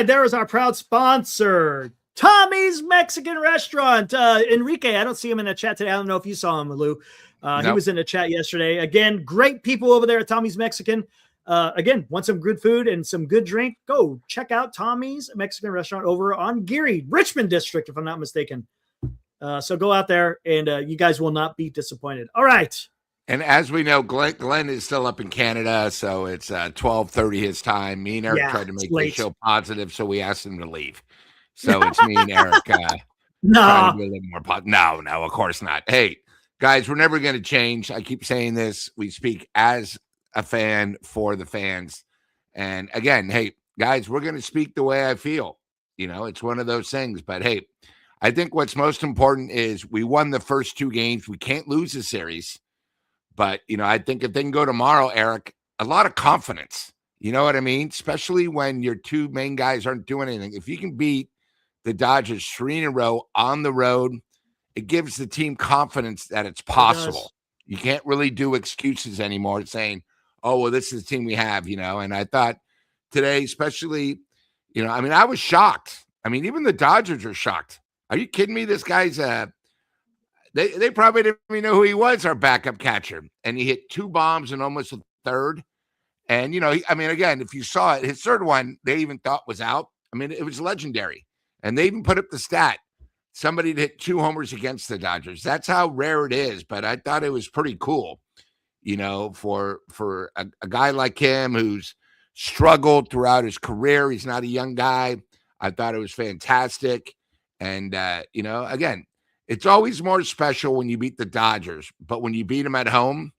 There is our proud sponsor, Tommy's Mexican Restaurant. Enrique, I don't see him in the chat today. I don't know if you saw him, Lou. He was in the chat yesterday. Again, great people over there at Tommy's Mexican. Again, want some good food and some good drink? Go check out Tommy's Mexican Restaurant over on Geary, Richmond District, if I'm not mistaken. So go out there, and you guys will not be disappointed. All right. And as we know, Glenn is still up in Canada, so it's 12:30 his time. Me and Eric tried to make the show positive, so we asked him to leave. So it's me and Eric trying to be a little more positive. No, of course not. Hey, guys, we're never going to change. I keep saying this. We speak as a fan for the fans. And again, hey, guys, we're going to speak the way I feel. You know, it's one of those things. But hey, I think what's most important is we won the first 2 games. We can't lose the series. But, you know, I think if they can go tomorrow, Eric, a lot of confidence. You know what I mean? Especially when your 2 main guys aren't doing anything. If you can beat the Dodgers 3 in a row on the road, it gives the team confidence that it's possible. You can't really do excuses anymore saying, oh, well, this is the team we have, you know. And I thought today, especially, you know, I mean, I was shocked. I mean, even the Dodgers are shocked. Are you kidding me? This guy's They probably didn't even know who he was, our backup catcher. And he hit 2 bombs and almost a third. And, you know, again, if you saw it, his third one, they even thought was out. I mean, it was legendary. And they even put up the stat. Somebody hit 2 homers against the Dodgers. That's how rare it is. But I thought it was pretty cool, you know, for a guy like him who's struggled throughout his career. He's not a young guy. I thought it was fantastic. And, you know, again, it's always more special when you beat the Dodgers, but when you beat them at home,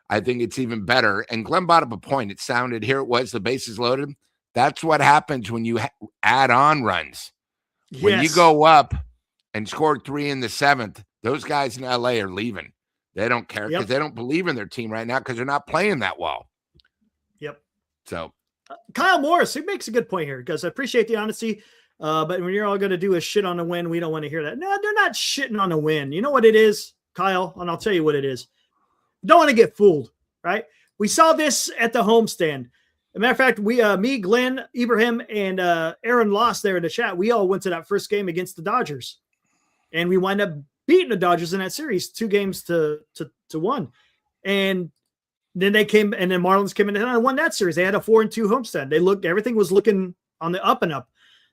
I think it's even better. And Glenn brought up a point. It sounded, here it was, the bases loaded. That's what happens when you add on runs. Yes. When you go up and score 3 in the 7th, those guys in LA are leaving. They don't care because they don't believe in their team right now because they're not playing that well. Yep. So Kyle Morris, he makes a good point here because I appreciate the honesty. But when you're all going to do is shit on a win, we don't want to hear that. No, they're not shitting on a win. You know what it is, Kyle? And I'll tell you what it is. Don't want to get fooled, right? We saw this at the homestand. As a matter of fact, me, Glenn, Ibrahim, and Aaron lost there in the chat. We all went to that first game against the Dodgers, and we wind up beating the Dodgers in that series 2-1. And then Marlins came in and won that series. They had a 4-2 homestand. Everything was looking on the up and up.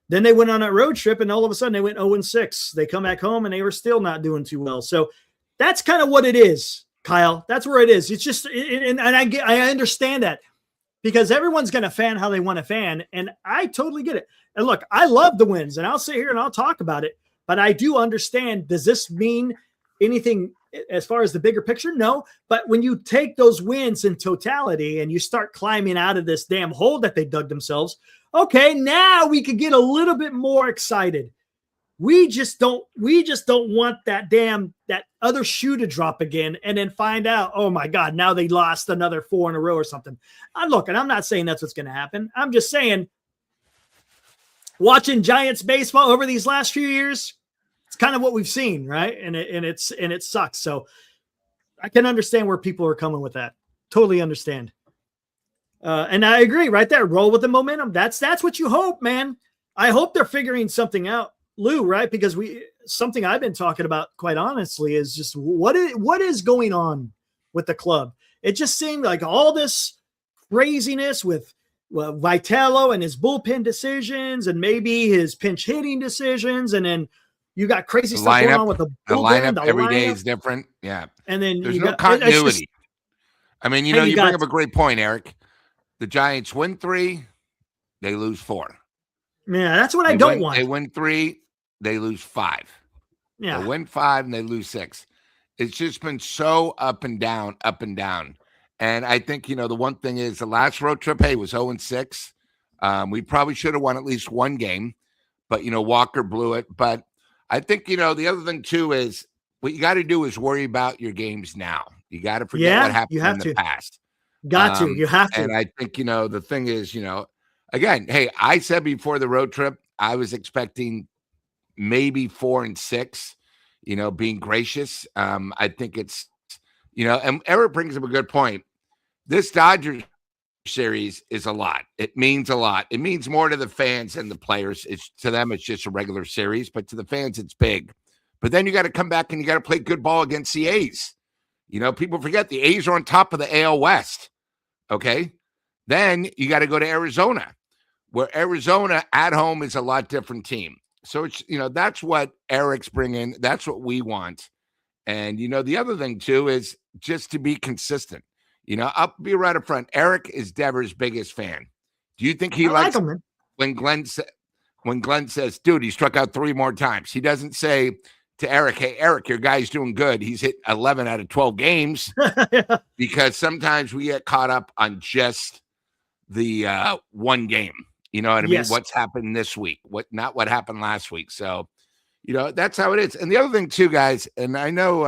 Then they went on that road trip, and all of a sudden they went 0-6. They come back home, and they were still not doing too well. So that's kind of what it is, Kyle. That's where it is. It's just, and I understand that. Because everyone's going to fan how they want to fan, and I totally get it. And look, I love the wins, and I'll sit here and I'll talk about it, but I do understand, does this mean anything as far as the bigger picture? No, but when you take those wins in totality and you start climbing out of this damn hole that they dug themselves, okay, now we could get a little bit more excited. We just don't want that other shoe to drop again and then find out, oh my God, now they lost another 4 in a row or something. And I'm not saying that's what's going to happen. I'm just saying, watching Giants baseball over these last few years, it's kind of what we've seen, right? And it sucks. So I can understand where people are coming with that. Totally understand. And I agree right there. Roll with the momentum. That's what you hope, man. I hope they're figuring something out, Lou, right? Because something I've been talking about, quite honestly, is just what is going on with the club. It just seemed like all this craziness with Vitello and his bullpen decisions and maybe his pinch hitting decisions. And then you got crazy stuff going on with the bullpen. The lineup every day is different. Yeah. And then there's no continuity. I mean, you bring up a great point, Eric. The Giants win 3, they lose 4. Yeah, that's what I don't want. They win 3, they lose 5. Yeah. They win 5 and they lose 6. It's just been so up and down, up and down. And I think, the one thing is the last road trip, was 0-6. We probably should have won at least one game, but, Walker blew it. But I think, the other thing too is what you got to do is worry about your games now. You got to forget what happened in the past. You have to. And I think, the thing is, again, hey, I said before the road trip, I was expecting maybe 4-6, being gracious. I think it's, and Eric brings up a good point. This Dodgers series is a lot. It means a lot. It means more to the fans than the players. To them, it's just a regular series, but to the fans, it's big. But then you got to come back and you got to play good ball against the A's. People forget the A's are on top of the AL West. Okay. Then you got to go to Arizona, where Arizona at home is a lot different team. So it's, that's what Eric's bringing. That's what we want. And, the other thing too is just to be consistent. I'll be right up front. Eric is Devers' biggest fan. Do you think he likes him, when Glenn says, dude, he struck out 3 more times? He doesn't say to Eric, hey, Eric, your guy's doing good. He's hit 11 out of 12 games. Because sometimes we get caught up on just the one game. You know what I mean? What's happened this week, not what happened last week. So, that's how it is. And the other thing too, guys, and I know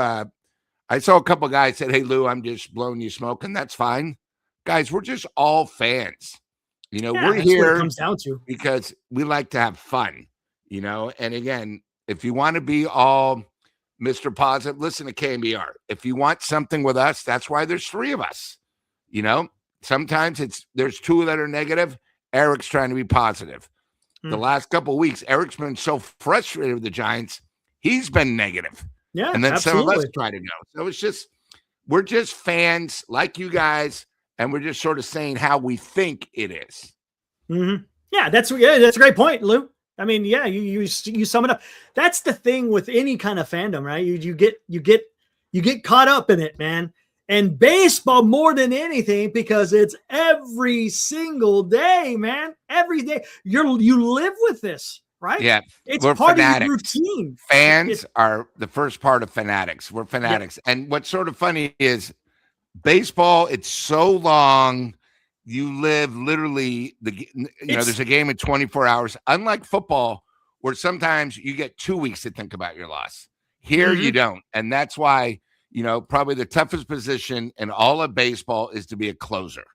I saw a couple of guys said, hey, Lou, I'm just blowing you smoke, and that's fine. Guys, we're just all fans. We're here what it comes down to, because we like to have fun, and again, if you want to be all Mr. Positive, listen to KMBR. If you want something with us, that's why there's 3 of us. Sometimes there's 2 that are negative. Eric's trying to be positive. The last couple of weeks, Eric's been so frustrated with the Giants. He's been negative. Yeah, and then absolutely. Some of us try to go. So we're just fans like you guys, and we're just sort of saying how we think it is. Mm-hmm. Yeah, that's a great point, Lou. I mean, yeah, you sum it up. That's the thing with any kind of fandom, right? You get caught up in it, man. And baseball more than anything, because it's every single day, man. Every day you live with this. Right? Yeah. It's we're part fanatics. of your routine. Fans are the first part of fanatics. We're fanatics. Yeah. And what's sort of funny is baseball, it's so long. You live literally there's a game in 24 hours. Unlike football, where sometimes you get 2 weeks to think about your loss. Here you don't. And that's why, probably the toughest position in all of baseball is to be a closer,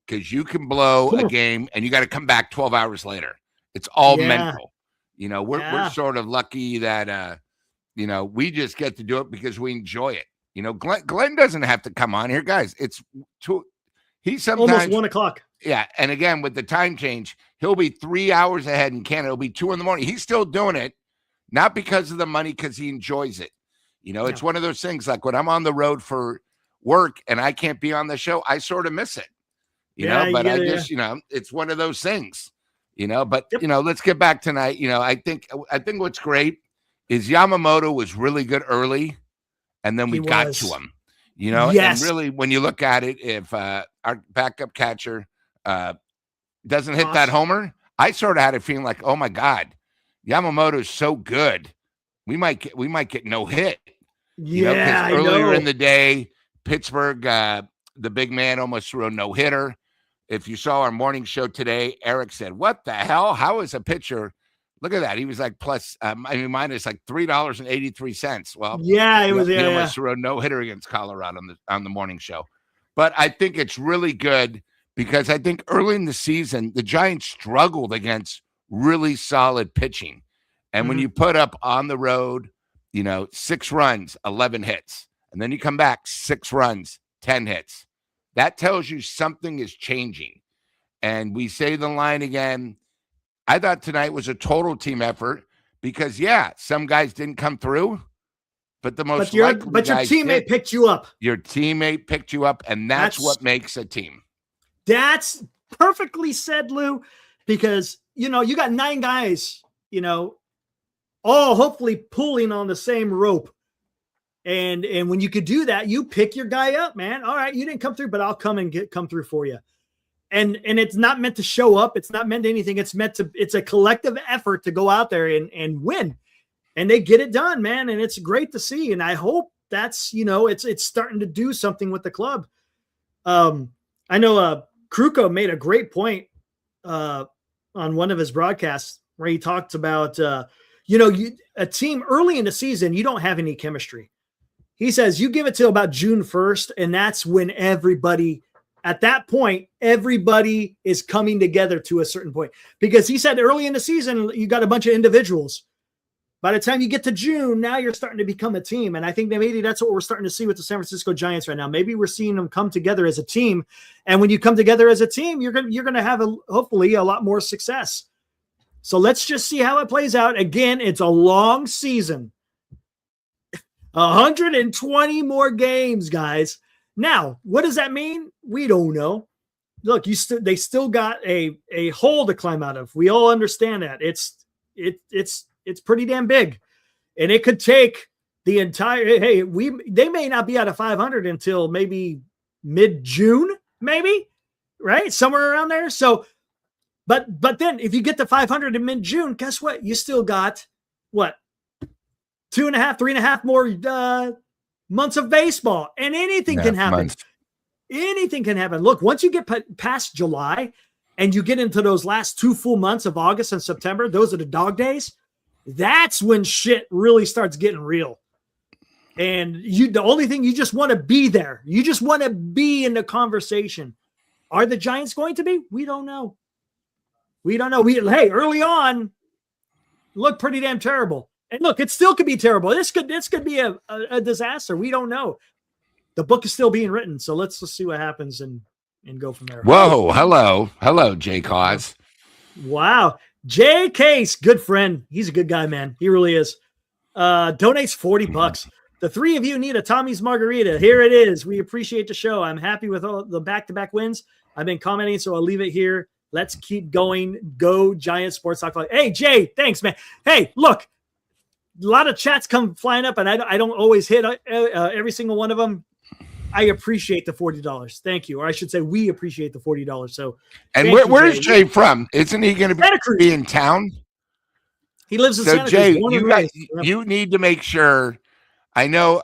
because you can blow a game and you got to come back 12 hours later. It's all mental. We're sort of lucky that we just get to do it because we enjoy it. Glenn doesn't have to come on here, guys. It's he's sometimes almost 1 o'clock. Yeah, and again with the time change, he'll be 3 hours ahead in Canada. It'll be 2 a.m. He's still doing it, not because of the money, because he enjoys it. It's one of those things like when I'm on the road for work and I can't be on the show, I sort of miss it. But I just, it's one of those things. But let's get back tonight. I think what's great is Yamamoto was really good early, and then we got to him. Yes. And really, when you look at it, if our backup catcher doesn't hit that homer, I sort of had a feeling like, oh my God, Yamamoto is so good, we might get no hit. Yeah, because earlier in the day, Pittsburgh, the big man almost threw a no hitter. If you saw our morning show today, Eric said, "What the hell? How is a pitcher?" Look at that. He was like minus like $3.83. Well, yeah, it was. He almost threw a no hitter against Colorado on the morning show. But I think it's really good because I think early in the season the Giants struggled against really solid pitching, and when you put up on the road, 6 runs, 11 hits, and then you come back 6 runs, 10 hits. That tells you something is changing. And we say the line again. I thought tonight was a total team effort because, some guys didn't come through, but your teammate picked you up. Your teammate picked you up, and that's what makes a team. That's perfectly said, Lou, because, you got 9 guys, all hopefully pulling on the same rope. And when you could do that, you pick your guy up, man. All right, you didn't come through, but I'll come through for you. And it's not meant to show up. It's not meant to anything. It's a collective effort to go out there and win. And they get it done, man. And it's great to see. And I hope that's, it's starting to do something with the club. I know Kruko made a great point on one of his broadcasts where he talked about, a team early in the season, you don't have any chemistry. He says you give it till about June 1st, and that's when at that point, everybody is coming together to a certain point. Because he said early in the season, you got a bunch of individuals. By the time you get to June, now you're starting to become a team. And I think that maybe that's what we're starting to see with the San Francisco Giants right now. Maybe we're seeing them come together as a team. And when you come together as a team, you're going to have hopefully a lot more success. So let's just see how it plays out. Again, it's a long season. 120 more games, guys. Now, what does that mean? We don't know. Look, they still got a hole to climb out of. We all understand that. It's pretty damn big. And it could take the entire they may not be out of 500 until maybe mid-June, maybe, right? Somewhere around there. So but then if you get to 500 in mid-June, guess what? You still got what? 2.5, 3.5 more months of baseball, and anything can happen. Months. Anything can happen. Look, once you get past July and you get into those last 2 full months of August and September, those are the dog days. That's when shit really starts getting real. And the only thing, you just want to be there. You just want to be in the conversation. Are the Giants going to be? We don't know. Early on, looked pretty damn terrible. And look, it still could be terrible. This could be a disaster. We don't know. The book is still being written, so let's see what happens and go from there. Whoa, hello, Jay Cause. Wow, Jay Case, good friend. He's a good guy, man. He really is. Donates $40. The 3 of you need a Tommy's Margarita. Here it is. We appreciate the show. I'm happy with all the back-to-back wins. I've been commenting, so I'll leave it here. Let's keep going. Go Giants Sports Talk. Hey, Jay, thanks, man. Hey, look. A lot of chats come flying up, and I don't always hit every single one of them. I appreciate the $40. Thank you. Or I should say we appreciate the $40. So, and where's Jay from? Isn't he going to be in town? He lives in Santa Cruz. Jay, you need to make sure. I know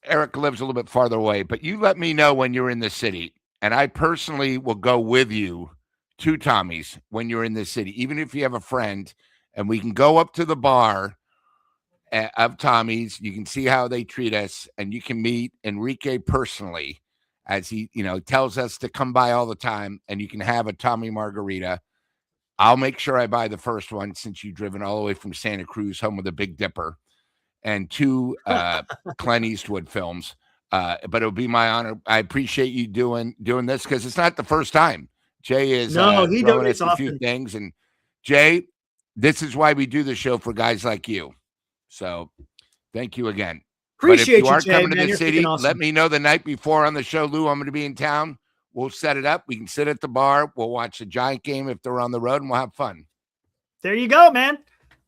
Eric lives a little bit farther away, but you let me know when you're in the city, and I personally will go with you to Tommy's when you're in the city, even if you have a friend, and we can go up to the bar of Tommy's. You can see how they treat us, and you can meet Enrique personally as he, tells us to come by all the time, and you can have a Tommy Margarita. I'll make sure I buy the first one since you've driven all the way from Santa Cruz home with a Big Dipper and 2 Clint Eastwood films. But it'll be my honor. I appreciate you doing this because it's not the first time. Jay is he throwing us donates a few often. things. And Jay, this is why we do the show for guys like you. So thank you again. Appreciate but if you are Jay, coming man, to you're the city, freaking awesome. let me know the night before on the show, Lou. I'm going to be in town. We'll set it up. We can sit at the bar. We'll watch the Giant game if they're on the road, and we'll have fun. There you go, man.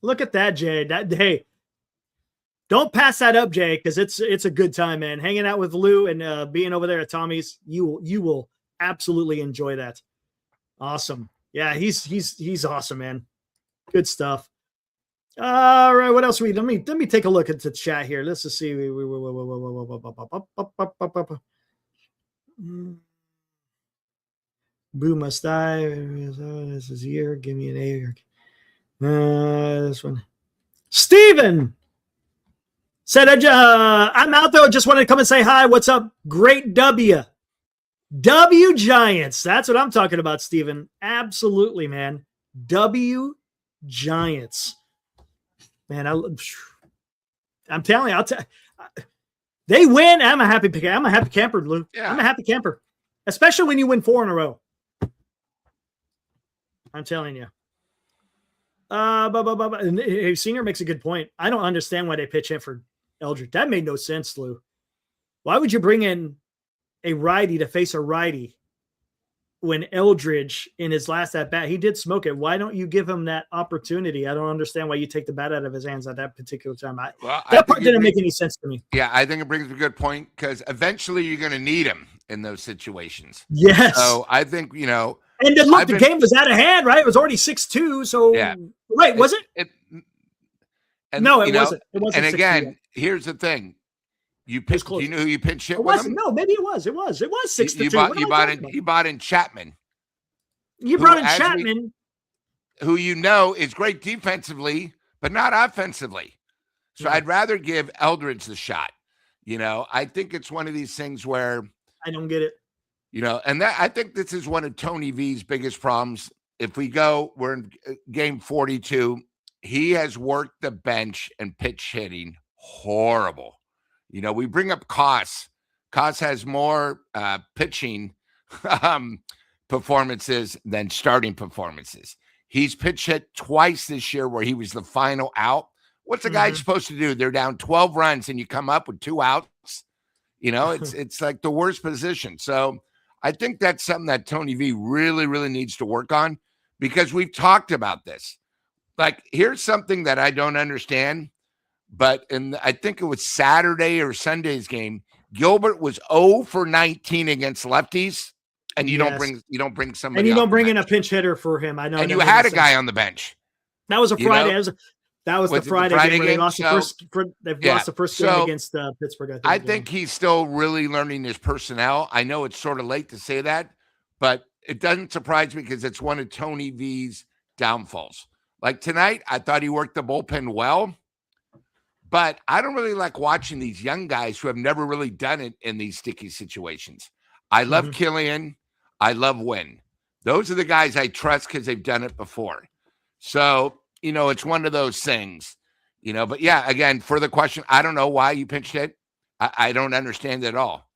Look at that, Jay. Hey, don't pass that up, Jay, because it's a good time, man. Hanging out with Lou and being over there at Tommy's, you will absolutely enjoy that. Awesome. Yeah, he's awesome, man. Good stuff. All right, what else? Let me take a look at the chat here. Let's just see. Boo must die. This is here. Give me an A. This one. Steven said, I'm out there. Just wanted to come and say hi. What's up? Great W. W Giants. That's what I'm talking about, Steven. Absolutely, man. W Giants. Man, I'm telling you, they win. I'm a happy camper, Lou. Yeah. I'm a happy camper, especially when you win 4 in a row. I'm telling you. And Senior makes a good point. I don't understand why they pitch hit for Eldridge. That made no sense, Lou. Why would you bring in a righty to face a righty when Eldridge in his last at bat, he did smoke it? Why don't you give him that opportunity? I don't understand why you take the bat out of his hands at that particular time. That part didn't make any sense to me. Yeah, I think it brings a good point because eventually you're going to need him in those situations. Yes. So I think, and then look, the game was out of hand, right? It was already 6-2. So, yeah. Right, was it? No, it wasn't. It wasn't. And again, here's the thing. You pitched. Do you know who you pitched hit with him? No, maybe it was. It was 6-2. You bought in Chapman. You brought in Chapman, who is great defensively, but not offensively. So I'd rather give Eldridge the shot. I think it's one of these things where I don't get it. And that I think this is one of Tony V's biggest problems. If we're in game 42, he has worked the bench and pitch hitting horrible. We bring up Koss. Koss has more pitching performances than starting performances. He's pitch hit twice this year where he was the final out. What's a guy supposed to do? They're down 12 runs and you come up with 2 outs. It's like the worst position. So I think that's something that Tony V really, really needs to work on because we've talked about this. Like, here's something that I don't understand. But I think it was Saturday or Sunday's game, Gilbert was 0 for 19 against lefties, and you don't bring somebody. And you don't bring in a pinch hitter for him. I know. And you had a guy on the bench. That was a Friday. That was the Friday game where they lost the first game against Pittsburgh. I think he's still really learning his personnel. I know it's sort of late to say that, but it doesn't surprise me because it's one of Tony V's downfalls. Like tonight, I thought he worked the bullpen well. But I don't really like watching these young guys who have never really done it in these sticky situations. I love Killian. I love Wynn. Those are the guys I trust because they've done it before. So, it's one of those things, But, yeah, again, for the question, I don't know why you pinched it. I don't understand it at all.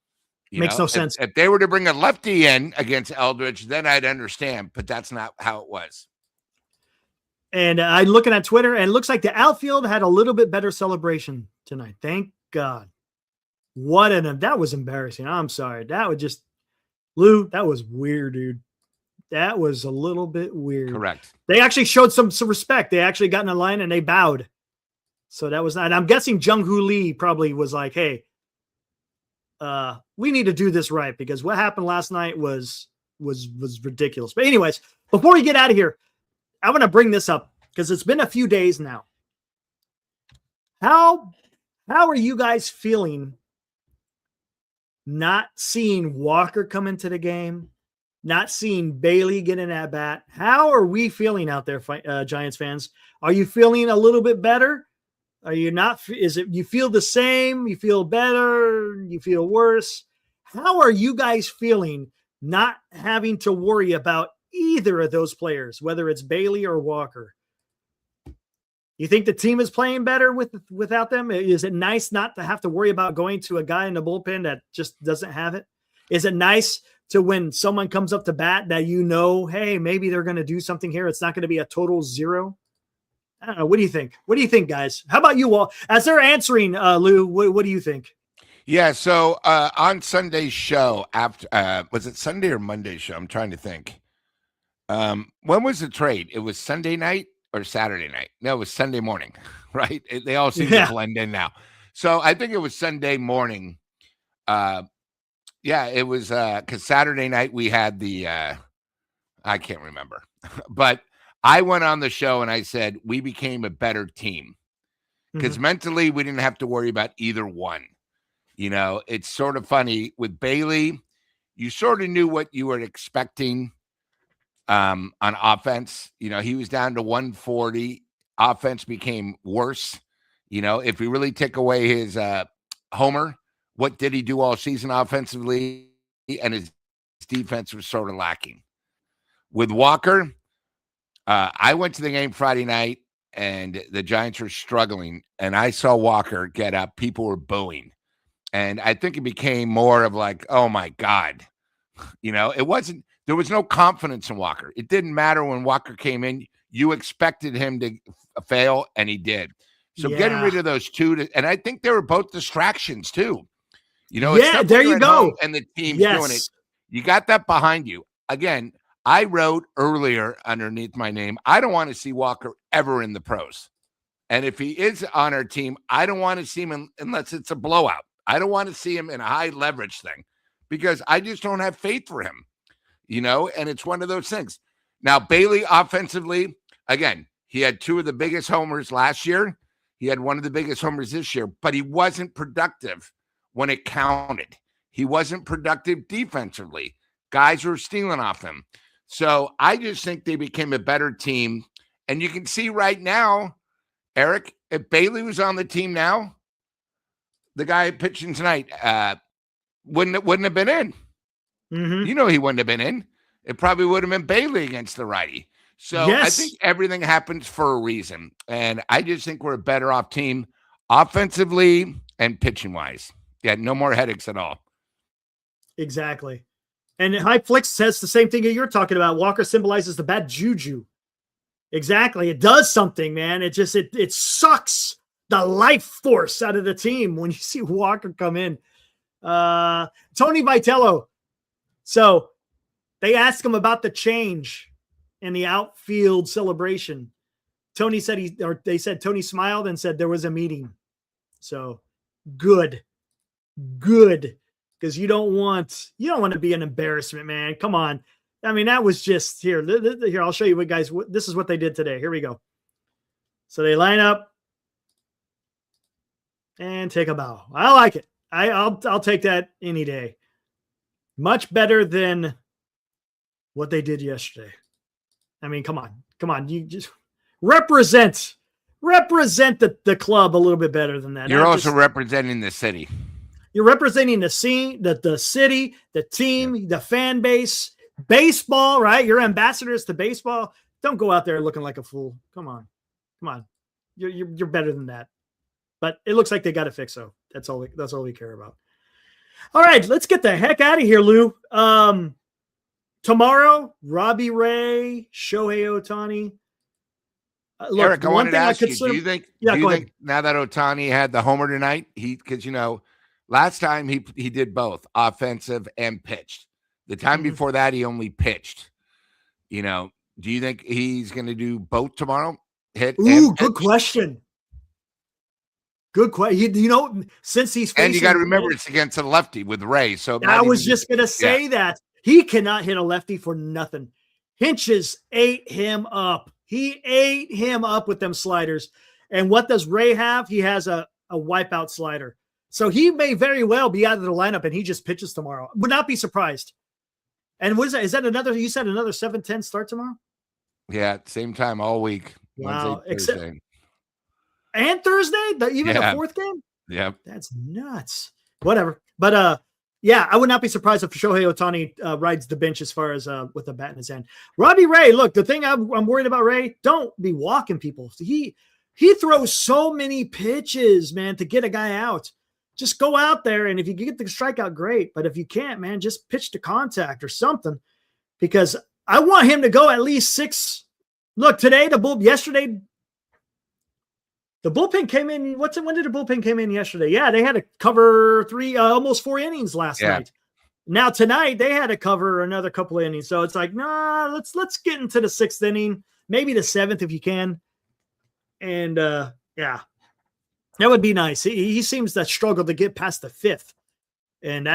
Makes no sense. If they were to bring a lefty in against Eldridge, then I'd understand. But that's not how it was. And I'm looking at Twitter, and it looks like the outfield had a little bit better celebration tonight. Thank God. That was embarrassing. I'm sorry. That was just, Lou, that was weird, dude. That was a little bit weird. Correct. They actually showed some respect. They actually got in a line and they bowed. So that was not, and I'm guessing Jung Hoo Lee probably was like, hey, we need to do this right because what happened last night was ridiculous. But anyways, before we get out of here, I want to bring this up because it's been a few days now. How are you guys feeling not seeing Walker come into the game, not seeing Bailey get in at bat? How are we feeling out there, Giants fans? Are you feeling a little bit better? Are you not? Is it you feel the same? You feel better? You feel worse? How are you guys feeling not having to worry about either of those players, whether it's Bailey or Walker. You think the team is playing better without them? Is it nice not to have to worry about going to a guy in the bullpen that just doesn't have it? Is it nice to when someone comes up to bat that hey, maybe they're going to do something here. It's not going to be a total zero. I don't know. What do you think? What do you think, guys? How about you all? As they're answering, Lou, what do you think? Yeah, so on Sunday's show, after was it Sunday or Monday's show? I'm trying to think. When was the trade? It was Sunday night or Saturday night? No, it was Sunday morning, right? They all seem to blend in now. So I think it was Sunday morning. Yeah, it was because Saturday night we had the I can't remember, but I went on the show and I said we became a better team because mentally we didn't have to worry about either one. It's sort of funny with Bailey. You sort of knew what you were expecting on offense. He was down to 140. Offense became worse. If we really take away his homer, what did he do all season offensively? And his defense was sort of lacking. With Walker, I went to the game Friday night and the Giants were struggling. And I saw Walker get up. People were booing. And I think it became more of like, oh, my God. It wasn't – there was no confidence in Walker. It didn't matter when Walker came in. You expected him to fail, and he did. So getting rid of those two – and I think they were both distractions too. There you go. And the team's doing it. You got that behind you. Again, I wrote earlier underneath my name, I don't want to see Walker ever in the pros. And if he is on our team, I don't want to see him unless it's a blowout. I don't want to see him in a high leverage thing because I just don't have faith for him, and it's one of those things. Now, Bailey offensively, again, he had two of the biggest homers last year. He had one of the biggest homers this year, but he wasn't productive when it counted. He wasn't productive defensively. Guys were stealing off him. So I just think they became a better team. And you can see right now, Eric, if Bailey was on the team now, the guy pitching tonight wouldn't have been in. He wouldn't have been in. It probably would have been Bailey against the righty. So I think everything happens for a reason. And I just think we're a better off team offensively and pitching wise. Yeah, no more headaches at all. Exactly. And High Flicks says the same thing that you're talking about. Walker symbolizes the bad juju. Exactly. It does something, man. It sucks the life force out of the team when you see Walker come in. Tony Vitello. So they asked him about the change in the outfield celebration. Tony said they said Tony smiled and said there was a meeting. So good. Because you don't want to be an embarrassment, man. Come on. I mean, that was just here. Here, I'll show you what guys. This is what they did today. Here we go. So they line up and take a bow. I like it. I'll take that any day. Much better than what they did yesterday. I mean, come on. You just represent the club a little bit better than that. You're also representing the city. You're representing the scene, the city, the team, the fan base, baseball, right? You're ambassadors to baseball. Don't go out there looking like a fool. Come on. You're better than that. But it looks like they got to fix so. That's all we care about. All right, let's get the heck out of here, Lou. Tomorrow, Robbie Ray, Shohei Ohtani. Look, Eric, I wanted to ask you, do you think now that Ohtani had the homer tonight, because last time he did both offensive and pitched. The time before that, he only pitched. Do you think he's going to do both tomorrow? Hit. Ooh, good question. Good question. Since he's facing, and you got to remember it's against a lefty with Ray. So I was just going to say that he cannot hit a lefty for nothing. Hinches ate him up. He ate him up with them sliders. And what does Ray have? He has a wipeout slider. So he may very well be out of the lineup and he just pitches tomorrow. Would not be surprised. And what is that? Is that you said another 7:10 start tomorrow? Yeah, same time all week. Wow. Wednesday, and Thursday? The fourth game? Yeah. That's nuts. Whatever. But Yeah, I would not be surprised if Shohei Ohtani rides the bench as far as with a bat in his hand. Robbie Ray, look, the thing I'm worried about Ray, don't be walking people. He throws so many pitches, man, to get a guy out. Just go out there, and if you get the strikeout, great. But if you can't, man, just pitch to contact or something, because I want him to go at least 6. Look, today yesterday. The bullpen came in. When did the bullpen came in yesterday? Yeah, they had to cover 3, almost 4 innings last night. Now tonight they had to cover another couple of innings. So it's like, nah, let's get into the 6th inning, maybe the 7th if you can. And yeah, that would be nice. He seems to struggle to get past the 5th, and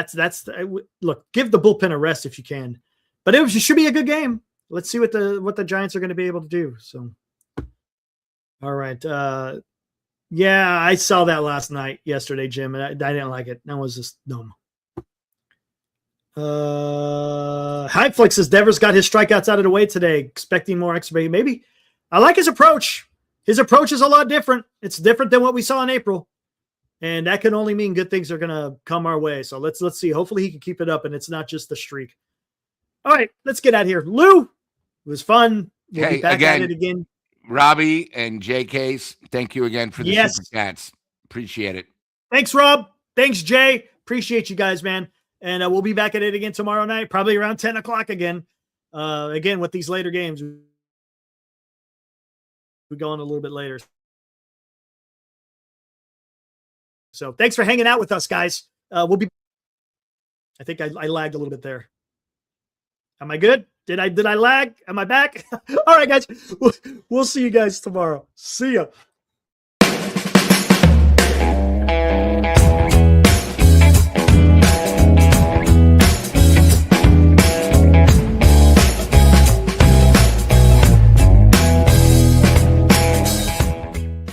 look. Give the bullpen a rest if you can. But it should be a good game. Let's see what the Giants are going to be able to do. So, all right. Yeah, I saw that yesterday, Jim, and I didn't like it. That was just dumb. Hypeflix says Devers got his strikeouts out of the way today, expecting more extra. Maybe. I like his approach. His approach is a lot different. It's different than what we saw in April, and that can only mean good things are going to come our way. So let's see. Hopefully he can keep it up, and it's not just the streak. All right, let's get out of here. Lou, it was fun. We'll be back at it again. Robbie and JK, thank you again for the super chats. Appreciate it. Thanks, Rob. Thanks, Jay. Appreciate you guys, man. And we'll be back at it again tomorrow night, probably around 10 o'clock again. Again, with these later games. We go on a little bit later. So thanks for hanging out with us, guys. We'll be. I think I lagged a little bit there. Am I good? Did I lag? Am I back? All right, guys. We'll see you guys tomorrow. See ya.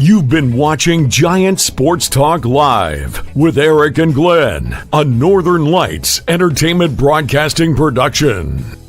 You've been watching Giant Sports Talk Live with Eric and Glenn, a Northern Lights Entertainment Broadcasting production.